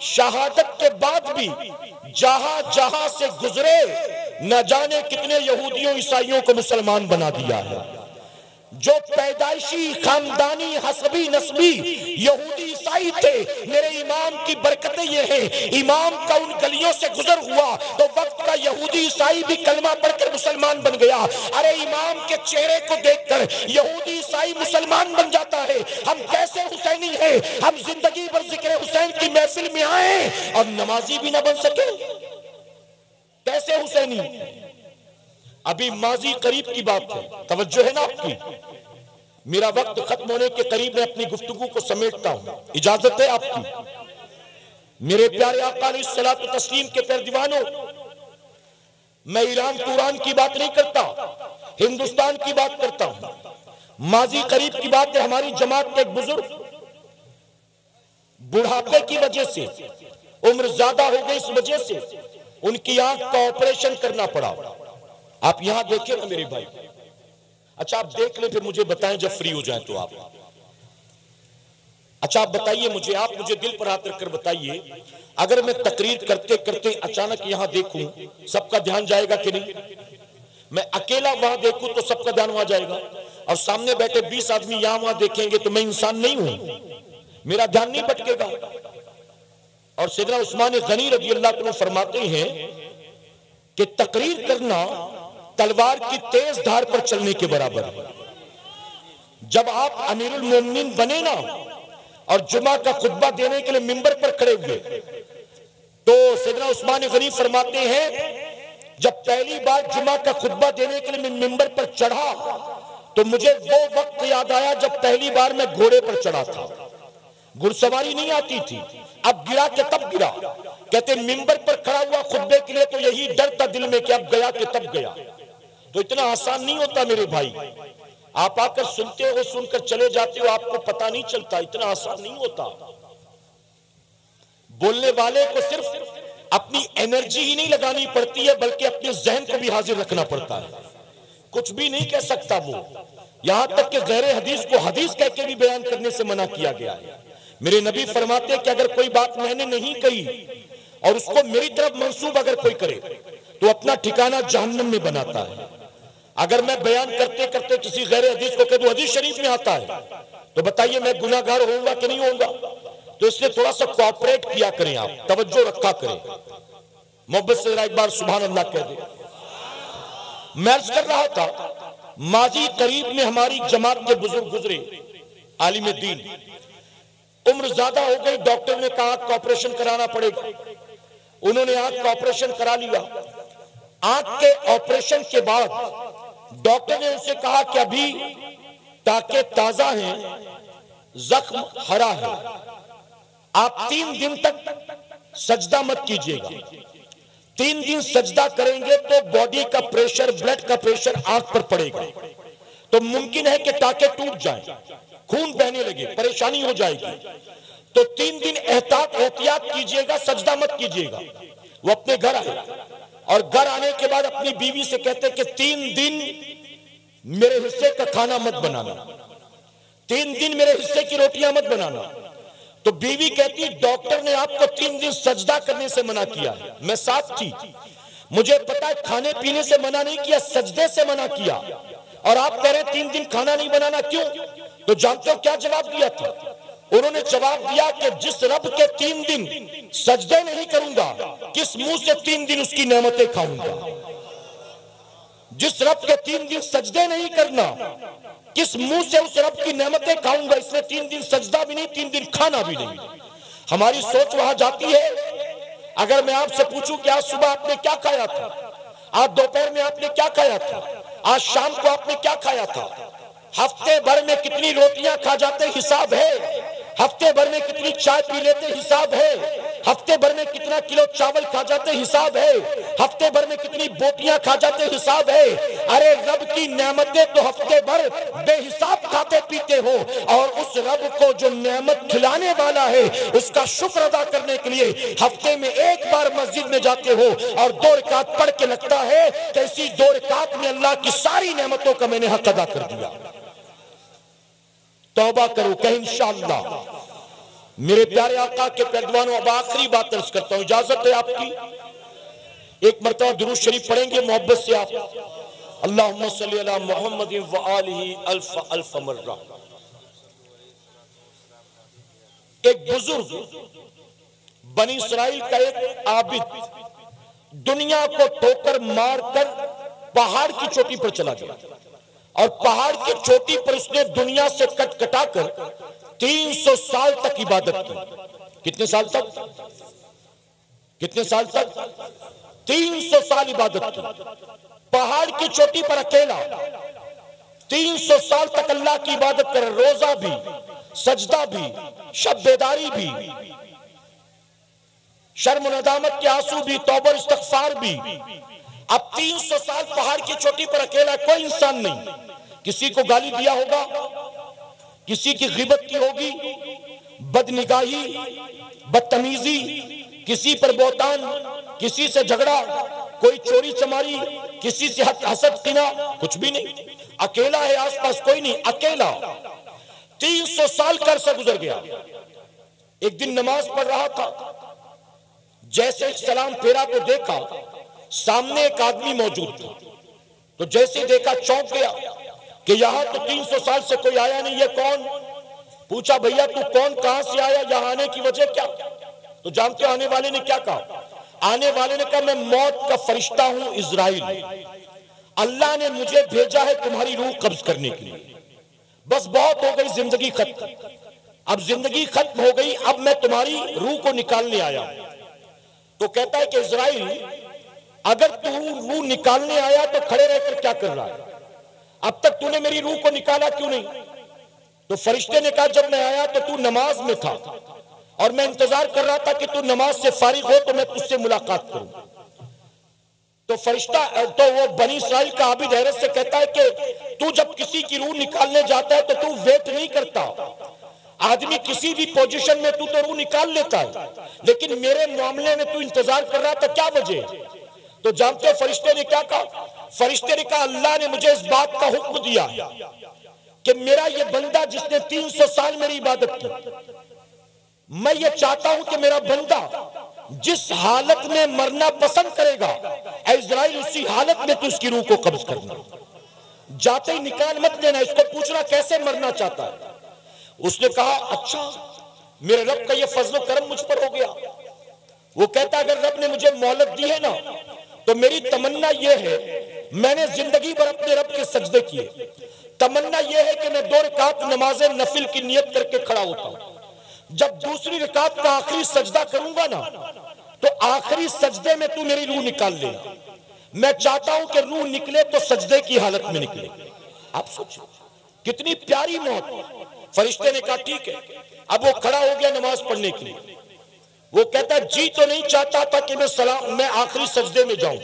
शहादत के बाद भी जहां जहां से गुजरे, न जाने कितने यहूदियों ईसाइयों को मुसलमान बना दिया है। जो पैदाइशी खानदानी हसबी नस्बी यहूदी ईसाई थे, मेरे इमाम की बरकतें ये हैं, इमाम का उन गलियों से गुजर हुआ तो वक्त का यहूदी ईसाई भी कलमा पढ़कर मुसलमान बन गया। अरे इमाम के चेहरे को देखकर यहूदी ईसाई मुसलमान बन जाता है। हम कैसे हुसैनी हैं, हम जिंदगी भर जिक्र हुसैन की महफिल में आए और नमाजी भी ना बन सके, कैसे हुसैनी? अभी माजी करीब की बात है, तवज्जो है ना आपकी? मेरा वक्त खत्म होने के करीब मैं अपनी गुफ्तगू को समेटता हूं, इजाजत है आपकी? मेरे प्यारे आका अलैहिस्सलातु तस्लीम के प्यारे दीवानों, मैं ईरान तुरान की बात नहीं करता, हिंदुस्तान की बात करता हूं। माजी करीब की बात है, हमारी जमात के एक बुजुर्ग बुढ़ापे की वजह से, उम्र ज्यादा हो गई, इस वजह से उनकी आंख का ऑपरेशन करना पड़ा। आप यहां देखें ना मेरे भाई, अच्छा आप देख ले, फिर मुझे बताएं जब फ्री हो जाए तो आप। अच्छा आप बताइए मुझे, आप मुझे दिल पर हाथ रखकर बताइए, अगर मैं तकरीर करते करते अचानक यहां देखूं, सबका ध्यान जाएगा कि नहीं? मैं अकेला वहां देखूं तो सबका ध्यान वहां जाएगा, और सामने बैठे 20 आदमी यहां वहां देखेंगे तो मैं इंसान नहीं हूं, मेरा ध्यान नहीं भटकेगा। और सैयदना उस्मान गनी रज़ी अल्लाह अन्हु फरमाते हैं कि तकरीर करना तलवार की तेज धार पर चलने के बराबर है। जब आप अमीरुल मोमिनीन बने ना और जुमा का खुतबा देने के लिए मिंबर पर खड़े हुए, तो सैयदना उस्मान गनी फरमाते हैं जब पहली बार जुमा का खुतबा देने के लिए मैं मिंबर पर चढ़ा तो मुझे वो वक्त याद आया जब पहली बार मैं घोड़े पर चढ़ा था, घुड़सवारी नहीं आती थी, अब गिरा के तब गिरा। कहते मिंबर पर खड़ा हुआ खुतबे के लिए तो यही डर था दिल में कि अब गया कि तब गया। तो इतना आसान नहीं होता मेरे भाई, आप आकर सुनते हो, सुनकर चले जाते हो, आपको पता नहीं चलता, इतना आसान नहीं होता। बोलने वाले को सिर्फ अपनी एनर्जी ही नहीं लगानी पड़ती है, बल्कि अपने जहन को भी हाजिर रखना पड़ता है। कुछ भी नहीं कह सकता वो, यहां तक कि गैर हदीस को हदीस कह के भी बयान करने से मना किया गया है। मेरे नबी फरमाते हैं कि अगर कोई बात मैंने नहीं कही और उसको मेरी तरफ मंसूब अगर कोई करे तो अपना ठिकाना जहन्नम में बनाता है। अगर मैं बयान करते करते किसी गैर हदीस को कह दूं हदीस शरीफ में आता है, तो बताइए मैं गुनाहगार होऊंगा कि नहीं होऊंगा? तो इसलिए थोड़ा सा कोऑपरेट किया करें, आप तवज्जो रखा करें। मोहब्बत से एक बार सुभान अल्लाह कह दे। मैं अर्ज कर रहा था, माजी करीब में हमारी जमात के बुजुर्ग गुजरे, आलिम दीन, उम्र ज्यादा हो गई, डॉक्टर ने कहा आंख का ऑपरेशन कराना पड़ेगा। उन्होंने आंख का ऑपरेशन करा लिया। आंख के ऑपरेशन के बाद डॉक्टर ने उनसे कहा कि अभी टाके ताजा हैं, जख्म हरा है, आप 3 दिन तक सजदा मत कीजिएगा। 3 दिन सजदा करेंगे तो बॉडी का प्रेशर, ब्लड का प्रेशर आंख पर पड़ेगा, तो मुमकिन है कि टाके टूट जाएं, खून बहने लगे, परेशानी हो जाएगी। तो 3 दिन एहतियात कीजिएगा, सजदा मत कीजिएगा। वो अपने घर आए और घर आने के बाद अपनी बीवी से कहते कि 3 दिन मेरे हिस्से का खाना मत बनाना, 3 दिन मेरे हिस्से की रोटियां मत बनाना। तो बीवी कहती डॉक्टर ने आपको 3 दिन सजदा करने से मना किया है। मैं साथ थी, मुझे पता है खाने पीने से मना नहीं किया, सजदे से मना किया, और आप कह रहे हैं 3 दिन खाना नहीं बनाना, क्यों? तो जानते हो क्या जवाब दिया था? उन्होंने जवाब दिया कि जिस रब के 3 दिन सजदे नहीं करूंगा, किस मुंह से 3 दिन उसकी नेमतें खाऊंगा? जिस रब के 3 दिन सजदे नहीं करना, किस मुंह से उस रब की नेमतें खाऊंगा? इसलिए 3 दिन सजदा भी नहीं, 3 दिन खाना भी नहीं। हमारी सोच वहां जाती है। अगर मैं आपसे पूछूं कि आज सुबह आपने क्या खाया था, आज दोपहर में आपने क्या खाया था, आज शाम को आपने क्या खाया था, हफ्ते भर में कितनी रोटियां खा जाते हिसाब है, हफ्ते भर में कितनी चाय पी लेते हिसाब है, हफ्ते भर में कितना किलो चावल खा जाते हिसाब है, हफ्ते भर में कितनी बोटियां खा जाते हिसाब है। अरे रब की नेमतें तो हफ्ते भर बेहिसाब खाते पीते हो, और उस रब को जो नेमत खिलाने वाला है उसका शुक्र अदा करने के लिए हफ्ते में 1 बार मस्जिद में जाते हो और 2 रकात पढ़ के लगता है कि इसी 2 रकात में अल्लाह की सारी नेमतों का मैंने हक अदा कर दिया। तौबा करो, कहीं इंशाअल्लाह। मेरे प्यारे आका के पैरवानों, अब आखिरी बात अर्ज करता हूं, इजाजत है आपकी? एक मरतबा दुरूद शरीफ पढ़ेंगे मोहब्बत से आप? अल्लाहुम्मा सल्ली अला मुहम्मदिन व आलिही अल्फ अल्फ मर्रा। एक बुजुर्ग बनी इस्राइल का एक आबिद दुनिया को ठोकर मारकर पहाड़ की चोटी पर चला गया और पहाड़ की चोटी पर उसने दुनिया से कटकटाकर 300 साल तक इबादत की। कितने साल तक? कितने साल तक? 300 साल इबादत की पहाड़ की चोटी पर अकेला। 300 साल तक अल्लाह की इबादत करे, रोजा भी, सजदा भी, शब बेदारी भी, शर्म नदामत के आंसू भी, तौबा इस्तगफार भी। अब 300 साल पहाड़ की चोटी पर अकेला, कोई इंसान नहीं। किसी को गाली दिया होगा, किसी की गिबत की होगी, बदनिगाही, बदतमीजी, किसी पर बोतान, किसी से झगड़ा, कोई चोरी चमारी, किसी से हसद किना, कुछ भी नहीं। अकेला है, आसपास कोई नहीं, अकेला। 300 साल का अरसा गुजर गया। एक दिन नमाज पढ़ रहा था, जैसे सलाम फेरा तो देखा सामने एक आदमी मौजूद था। तो जैसे देखा चौंक गया कि यहां तो 300 साल से कोई आया नहीं, ये कौन? पूछा, भैया तू कौन, कहां से आया, यहां आने की वजह क्या? तो जानते आने वाले ने क्या कहा? आने वाले ने कहा, मैं मौत का फरिश्ता हूं इजराइल, अल्लाह ने मुझे भेजा है तुम्हारी रूह कब्ज करने के लिए। बस बहुत हो गई, जिंदगी खत्म, अब जिंदगी खत्म हो गई, अब मैं तुम्हारी रूह को निकालने आया। तो कहता है कि इजराइल, अगर तू रूह निकालने आया तो खड़े रहकर क्या कर रहा है? अब तक तूने मेरी रूह को निकाला क्यों नहीं? तो फरिश्ते ने कहा, जब मैं आया तो तू नमाज में था और मैं इंतजार कर रहा था कि तू नमाज से फारिग हो तो मैं तुझसे मुलाकात करूं। तो फरिश्ता, तो वो बनी इस्राइल का आबिद हैरत से कहता है कि तू जब किसी की रूह निकालने जाता है तो तू वेट नहीं करता। आदमी किसी भी पोजीशन में तू तो रूह निकाल लेता है, लेकिन मेरे मामले में तू इंतजार कर रहा था, क्या वजह? तो जानते हो फरिश्ते ने क्या कहा? फरिश्ते ने कहा, अल्लाह ने मुझे इस बात का हुक्म दिया कि मेरा ये बंदा जिसने 300 साल मेरी इबादत की, मैं ये चाहता हूं कि मेरा बंदा जिस हालत में मरना पसंद करेगा, इजराइल उसी हालत में तू उसकी रूह को कब्ज करना, जाते ही निकाल मत देना। इसको पूछना कैसे मरना चाहता है। उसने कहा, अच्छा मेरे रब का ये फजलो करम मुझ पर हो गया। वो कहता, अगर रब ने मुझे मोहलत दी है ना, तो मेरी तमन्ना यह है, मैंने जिंदगी भर अपने रब के सजदे किए, तमन्ना यह है कि मैं 2 रकात नमाज नफिल की नियत करके खड़ा होता हूं। जब दूसरी रकात का आखिरी सजदा करूंगा ना, तो आखिरी सजदे में तू मेरी रूह निकाल लेना। मैं चाहता हूं कि रूह निकले तो सजदे की हालत में निकले। आप सोचिए कितनी प्यारी मौत। फरिश्ते ने कहा, ठीक है। अब वो खड़ा हो गया नमाज पढ़ने के लिए। वो कहता, जी तो नहीं चाहता था कि मैं आखिरी सजदे में जाऊं,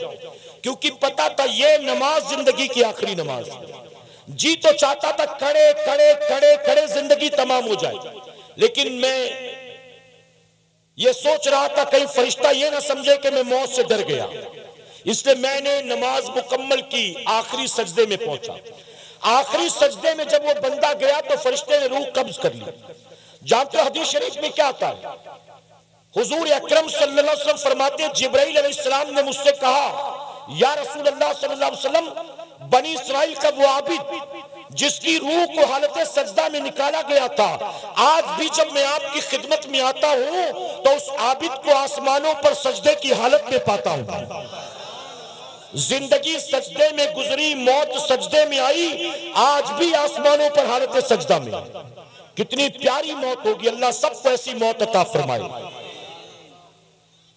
क्योंकि पता था ये नमाज जिंदगी की आखिरी नमाज। जी तो चाहता था खड़े खड़े खड़े खड़े जिंदगी तमाम हो जाए, लेकिन मैं ये सोच रहा था कहीं फरिश्ता ये ना समझे कि मैं मौत से डर गया, इसलिए मैंने नमाज मुकम्मल की, आखिरी सजदे में पहुंचा। आखिरी सजदे में जब वो बंदा गया तो फरिश्ते ने रूह कब्ज कर ली। जानते हो हदीस शरीफ में क्या आता है? हुजूर अकरम सल्लल्लाहु अलैहि वसल्लम फरमाते हैं, जिब्राइल अलैहिस्सलाम ने मुझसे कहा, या रसूल अल्लाह सल्लल्लाहु अलैहि वसल्लम, बनी इस्राइल का वो आबिद जिसकी रूह को हालत सजदा में निकाला गया था, आज भी जब मैं आपकी खिदमत में आता हूं तो उस आबिद को आसमानों पर सजदे की हालत में पाता हूं। जिंदगी सजदे में गुजरी, मौत सजदे में आई, आज भी आसमानों पर हालत सजदा में। कितनी प्यारी मौत होगी। अल्लाह सबको ऐसी मौत अता फरमाए।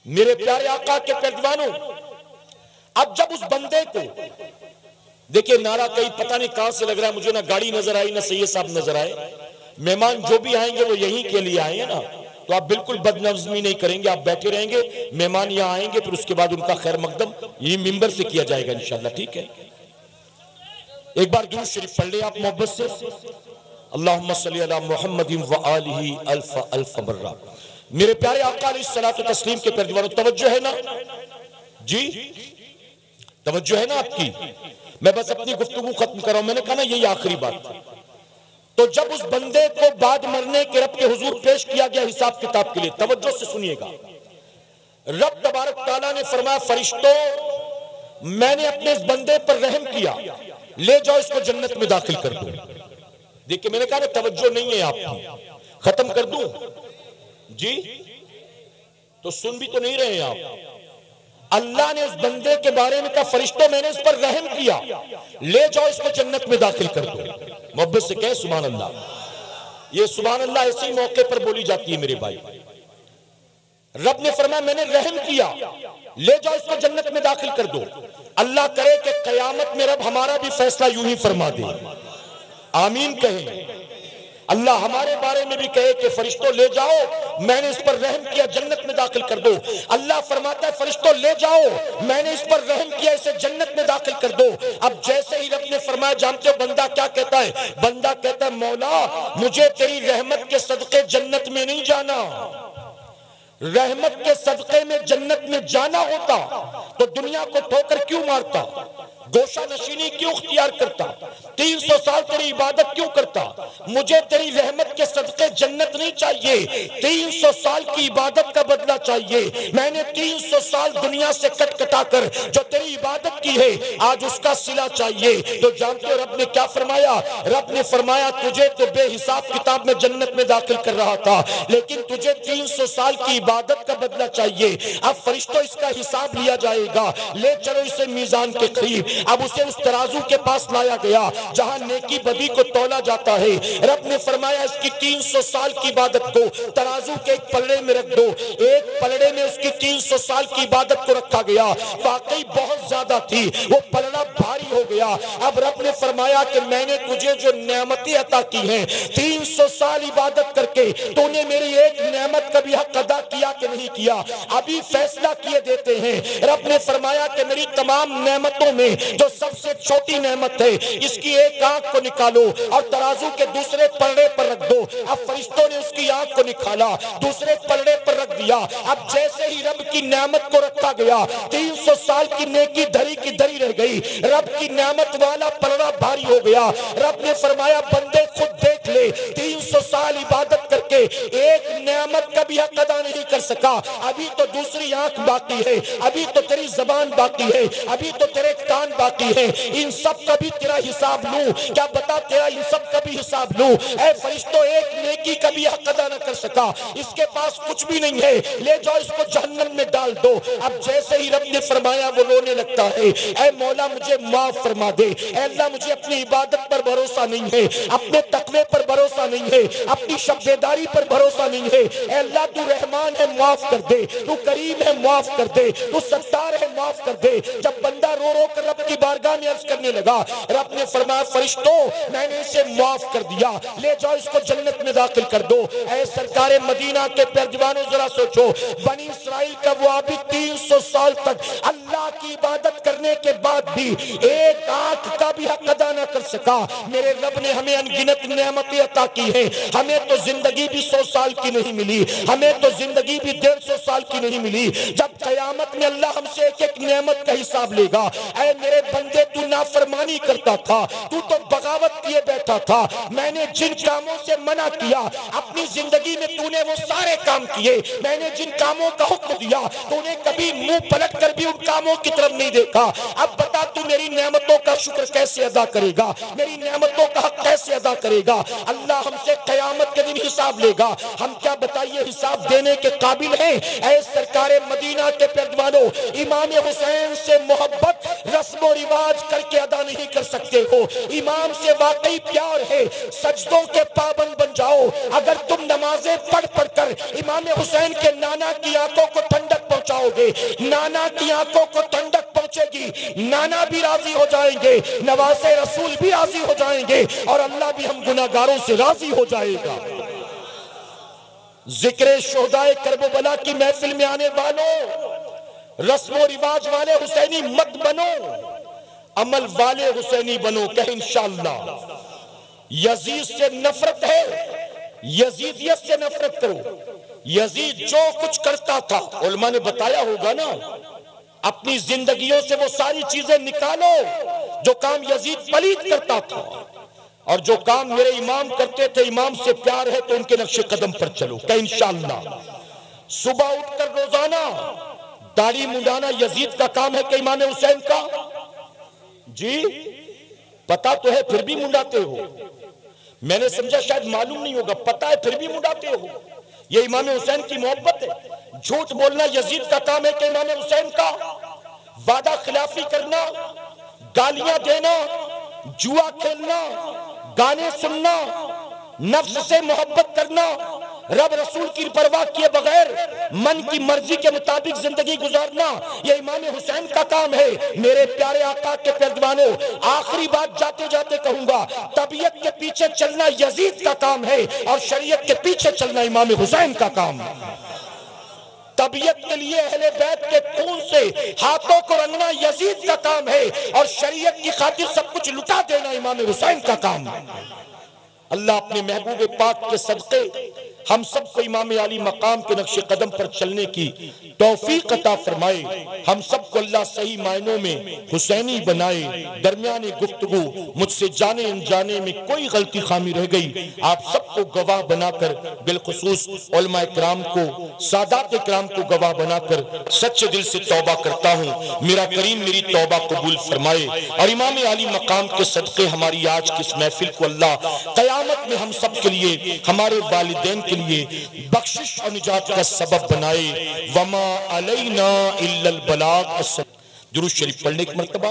मेरे प्यारे आका के पैरवानों, अब जब उस बंदे को देखिए, नारा कहीं पता नहीं कहां से लग रहा है, मुझे ना गाड़ी नजर आई ना सैयद साहब नजर आए। मेहमान जो भी आएंगे वो यहीं के लिए आए हैं ना, तो आप बिल्कुल बदनज़मी नहीं करेंगे, आप बैठे रहेंगे। मेहमान यहाँ आएंगे, फिर उसके बाद उनका खैर मकदम यही मिंबर से किया जाएगा इंशाल्लाह, ठीक है। एक बार दुरूद शरीफ पढ़ ले आप मोहब्बत से। अल्लाहुम्मा सल्ली अला मुहम्मदिन व आलिही अल्फ अल्फ मर्रा। मेरे प्यारे आका अलैहिस्सलातु तस्लीम के पैरवानों, तवज्जो है ना जी? तवज्जो है ना आपकी? मैं बस अपनी गुफ्तगू खत्म कर रहा हूं। मैंने कहा ना यही आखिरी बात। तो जब उस बंदे को बाद मरने के रब के हुजूर पेश किया गया हिसाब किताब के लिए, तवज्जो से सुनिएगा। रब तबारक तआला ने फरमाया, फरिश्तों मैंने अपने इस बंदे पर रहम किया, ले जाओ इसको जन्नत में दाखिल कर दो। देखिए मैंने कहा ना तवज्जो नहीं है आपकी, खत्म कर दूं जी, तो सुन भी तो नहीं रहे आप। अल्लाह ने उस बंदे के बारे में कहा फरिश्तों मैंने इस पर रहम किया, ले जाओ इसको जन्नत में दाखिल कर दो। मोहब्बत से कहे सुभान अल्लाह। ये सुभान अल्लाह ऐसे ही मौके पर बोली जाती है मेरे भाई। रब ने फरमाया मैंने रहम किया, ले जाओ इसको जन्नत में दाखिल कर दो। अल्लाह करे कि कयामत में रब हमारा भी फैसला यूं ही फरमा दे, आमीन कहें। अल्लाह हमारे बारे में भी कहे कि फरिश्तों ले जाओ मैंने इस पर रहम किया, जन्नत में दाखिल कर दो। अल्लाह फरमाता है फरिश्तों ले जाओ मैंने इस पर रहम किया, इसे जन्नत में दाखिल कर दो। अब जैसे ही रब ने फरमाया, जानते हो बंदा क्या कहता है? बंदा कहता है मौला मुझे तेरी रहमत के सदके जन्नत में नहीं जाना, रहमत के सदके में जन्नत में जाना होता तो दुनिया को ठोकर क्यों मारता, गोशा नशीनी क्यों इख्तियार करता, 300 साल तेरी इबादत क्यों करता? मुझे तेरी रहमत के सदके जन्नत नहीं चाहिए, 300 साल की इबादत का बदला चाहिए। मैंने 300 साल दुनिया से कटकटा कर जो तेरी इबादत की है आज उसका सिला चाहिए। तो जानते हो रब ने क्या फरमाया? रब ने फरमाया तुझे तो बेहिसाब किताब में जन्नत में दाखिल कर रहा था, लेकिन तुझे 300 साल की इबादत का बदला चाहिए। अब फरिश्तों इसका हिसाब लिया जाएगा, ले चलो इसे मीजान के करीब। अब उसे उस तराजू के पास लाया गया जहां नेकी बदी को तौला जाता है। रब ने फरमाया इसकी 300 साल की इबादत को तराजू के एक पलड़े में रख दो। एक पलड़े में उसकी 300 साल की इबादत को रखा गया, वाकई बहुत ज्यादा थी, वो पलड़ा भारी हो गया। अब रब ने फरमाया कि मैंने तुझे जो नेमतें अता की हैं, 300 साल इबादत करके तूने मेरी एक नेमत का भी हक अदा किया कि नहीं किया? अभी फैसला किए देते हैं। रब ने फरमाया कि मेरी तमाम नेमतों में जो सबसे छोटी नेमत है इसकी एक आंख को निकालो और तराजू के दूसरे पलड़े पर रख दो। अब फरिश्तों ने उसकी आंख को निकाला, दूसरे पलड़े पर रख दिया। अब जैसे ही रब की नेमत को रखा गया, 300 साल की नेकी धरी की धरी रह गई, रब की नेमत वाला पलड़ा भारी हो गया। रब ने फरमाया बंदे खुद देख ले, 300 साल इबादत करके एक नेमत का भी हक अदा नहीं कर सका। अभी तो दूसरी आंख बाकी है, अभी तो तेरी जबान बाकी है, अभी तो तेरे कान बाकी है, इन सब का भी तेरा हिसाब लूं क्या? बता तेरा इन सब का भी हिसाब लूं? ऐ फरिश्तों एक नेकी का भी हक अदा न कर सका, इसके पास कुछ भी नहीं है, ले जाओ इसको जहन्नम में डाल दो। अब जैसे ही रब ने फरमाया वो रोने लगता है, ऐ मौला मुझे माफ फरमा दे, ऐ अल्लाह मुझे अपनी इबादत पर भरोसा नहीं है, अपने तकवे पर भरोसा नहीं है, अपनी शब्देदारी पर भरोसा नहीं है। ऐ अल्लाह तू रहमान है माफ कर दे, तू करीम है माफ कर दे, तू सत्तार है माफ कर दे। जब बंदा रो रो कर रब की बारगाह में अर्ज करने लगा, रब ने फरमाया फरिश्तों मैंने इसे माफ कर दिया, ले जाओ इसको जन्नत में दाखिल कर दो। ऐ सरकारे मदीना के पैरजवानों जरा सोचो, बनी इस्राइल का वो अभी 300 साल तक अल्लाह की इबादत करने के बाद भी एक आंख का भी हक अदा न कर सका। मेरे रब ने हमें अनगिनत नेमतें अता की हैं, हमें तो जिंदगी भी 100 साल की नहीं मिली, हमें तो जिंदगी भी 150 साल की नहीं मिली। जब कयामत में अल्लाह हमसे एक एक नेमत का हिसाब लेगा, ऐ मेरे बंदे तू नाफरमानी करता था, तू तो बगावत किए बैठा था, मैंने जिन कामों से मना किया अपनी जिंदगी में तूने वो सारे काम किए, मैंने जिन कामों का हुक्म दिया तूने कभी मुंह पलट कर भी उन कामों की तरफ नहीं देखा। अब बता तू मेरी नेमतों का शुक्र कैसे अदा करेगा, मेरी नेमतों का हक कैसे अदा करेगा? अल्लाह हमसे कयामत के दिन हिसाब लेगा, हम क्या बताइए हिसाब देने के काबिल हैं? ऐ सरकारे मदीना के पैरजवानों, इमाम हुसैन से मोहब्बत रस्म रिवाज करके अदा नहीं कर सकते हो, इमाम से वाकई प्यार है सजदों के पाबंद बन जाओ। अगर तुम नमाजें पढ़ पढ़ कर इमाम हुसैन के नाना की आंखों को ठंडक पहुंचाओगे, नाना की आंखों को ठंडक पहुंचेगी, नाना भी राजी हो जाएंगे, नवासे रसूल भी राजी हो जाएंगे और अल्लाह भी हम गुनाहगारों से राजी हो जाएगा। जिक्र शोहदाए करबला की महफिल में आने वालों, रस्म रिवाज वाले हुसैनी मत बनो, अमल वाले हुसैनी बनो। कहे इंशाअल्लाह। यजीद से नफरत है, यजीदियत से नफरत करो। यजीद जो कुछ करता था उलमा ने बताया होगा ना, अपनी जिंदगियों से वो सारी चीजें निकालो जो काम यजीद पलीद करता था, और जो काम मेरे इमाम करते थे, इमाम से प्यार है तो उनके नक्शे कदम पर चलो। कहे इंशाअल्लाह। सुबह उठकर रोजाना दाढ़ी मुंडाना यजीद का काम है कि इमाम हुसैन का? जी पता तो है फिर भी मुंडाते हो। मैंने समझा शायद मालूम नहीं होगा, पता है फिर भी मुंडाते हो। ये इमाम हुसैन की मोहब्बत है। झूठ बोलना यजीद का काम है कि इमाम हुसैन का? वादा खिलाफी करना, गालियां देना, जुआ खेलना, गाने सुनना, नफ्स से मोहब्बत करना, रब रसूल की परवाह किए बगैर मन की मर्जी के मुताबिक जिंदगी गुजारना, ये इमाम हुसैन का काम है। मेरे प्यारे आका के पैरवानों, आखिरी बात जाते जाते कहूंगा, तबीयत के पीछे चलना यजीद का काम है और शरीयत के पीछे चलना इमाम हुसैन का काम है। तबीयत के लिए अहले बैत के खून से हाथों को रंगना यजीद का काम है और शरीयत की खातिर सब कुछ लुटा देना इमाम हुसैन का काम है। अल्लाह अपने महबूब पाक के सदक़े हम सबको इमाम आली मकाम के नक्शे कदम पर चलने की तौफीक अता फरमाए। हम सबको अल्लाह सही मायनों में हुसैनी बनाए। दरमियानी गुफ्तगू मुझसे जाने अनजाने में कोई गलती खामी रह गई, आप सबको गवाह बनाकर, बिलखुसूस उलमा इकराम को, सादात इकराम को गवाह बनाकर सच्चे दिल से तौबा करता हूँ। मेरा करीम मेरी तौबा कबूल फरमाए और इमाम आली मकाम के सदक़े हमारी आज की इस महफिल को अल्लाह क़यामत में हम सब के लिए, हमारे वालिदैन के लिए बख्शिश और निजात का सबब बनाए। वमा अलैना इल्लल बलाग। दुरूद शरीफ पढ़ने की मर्तबा।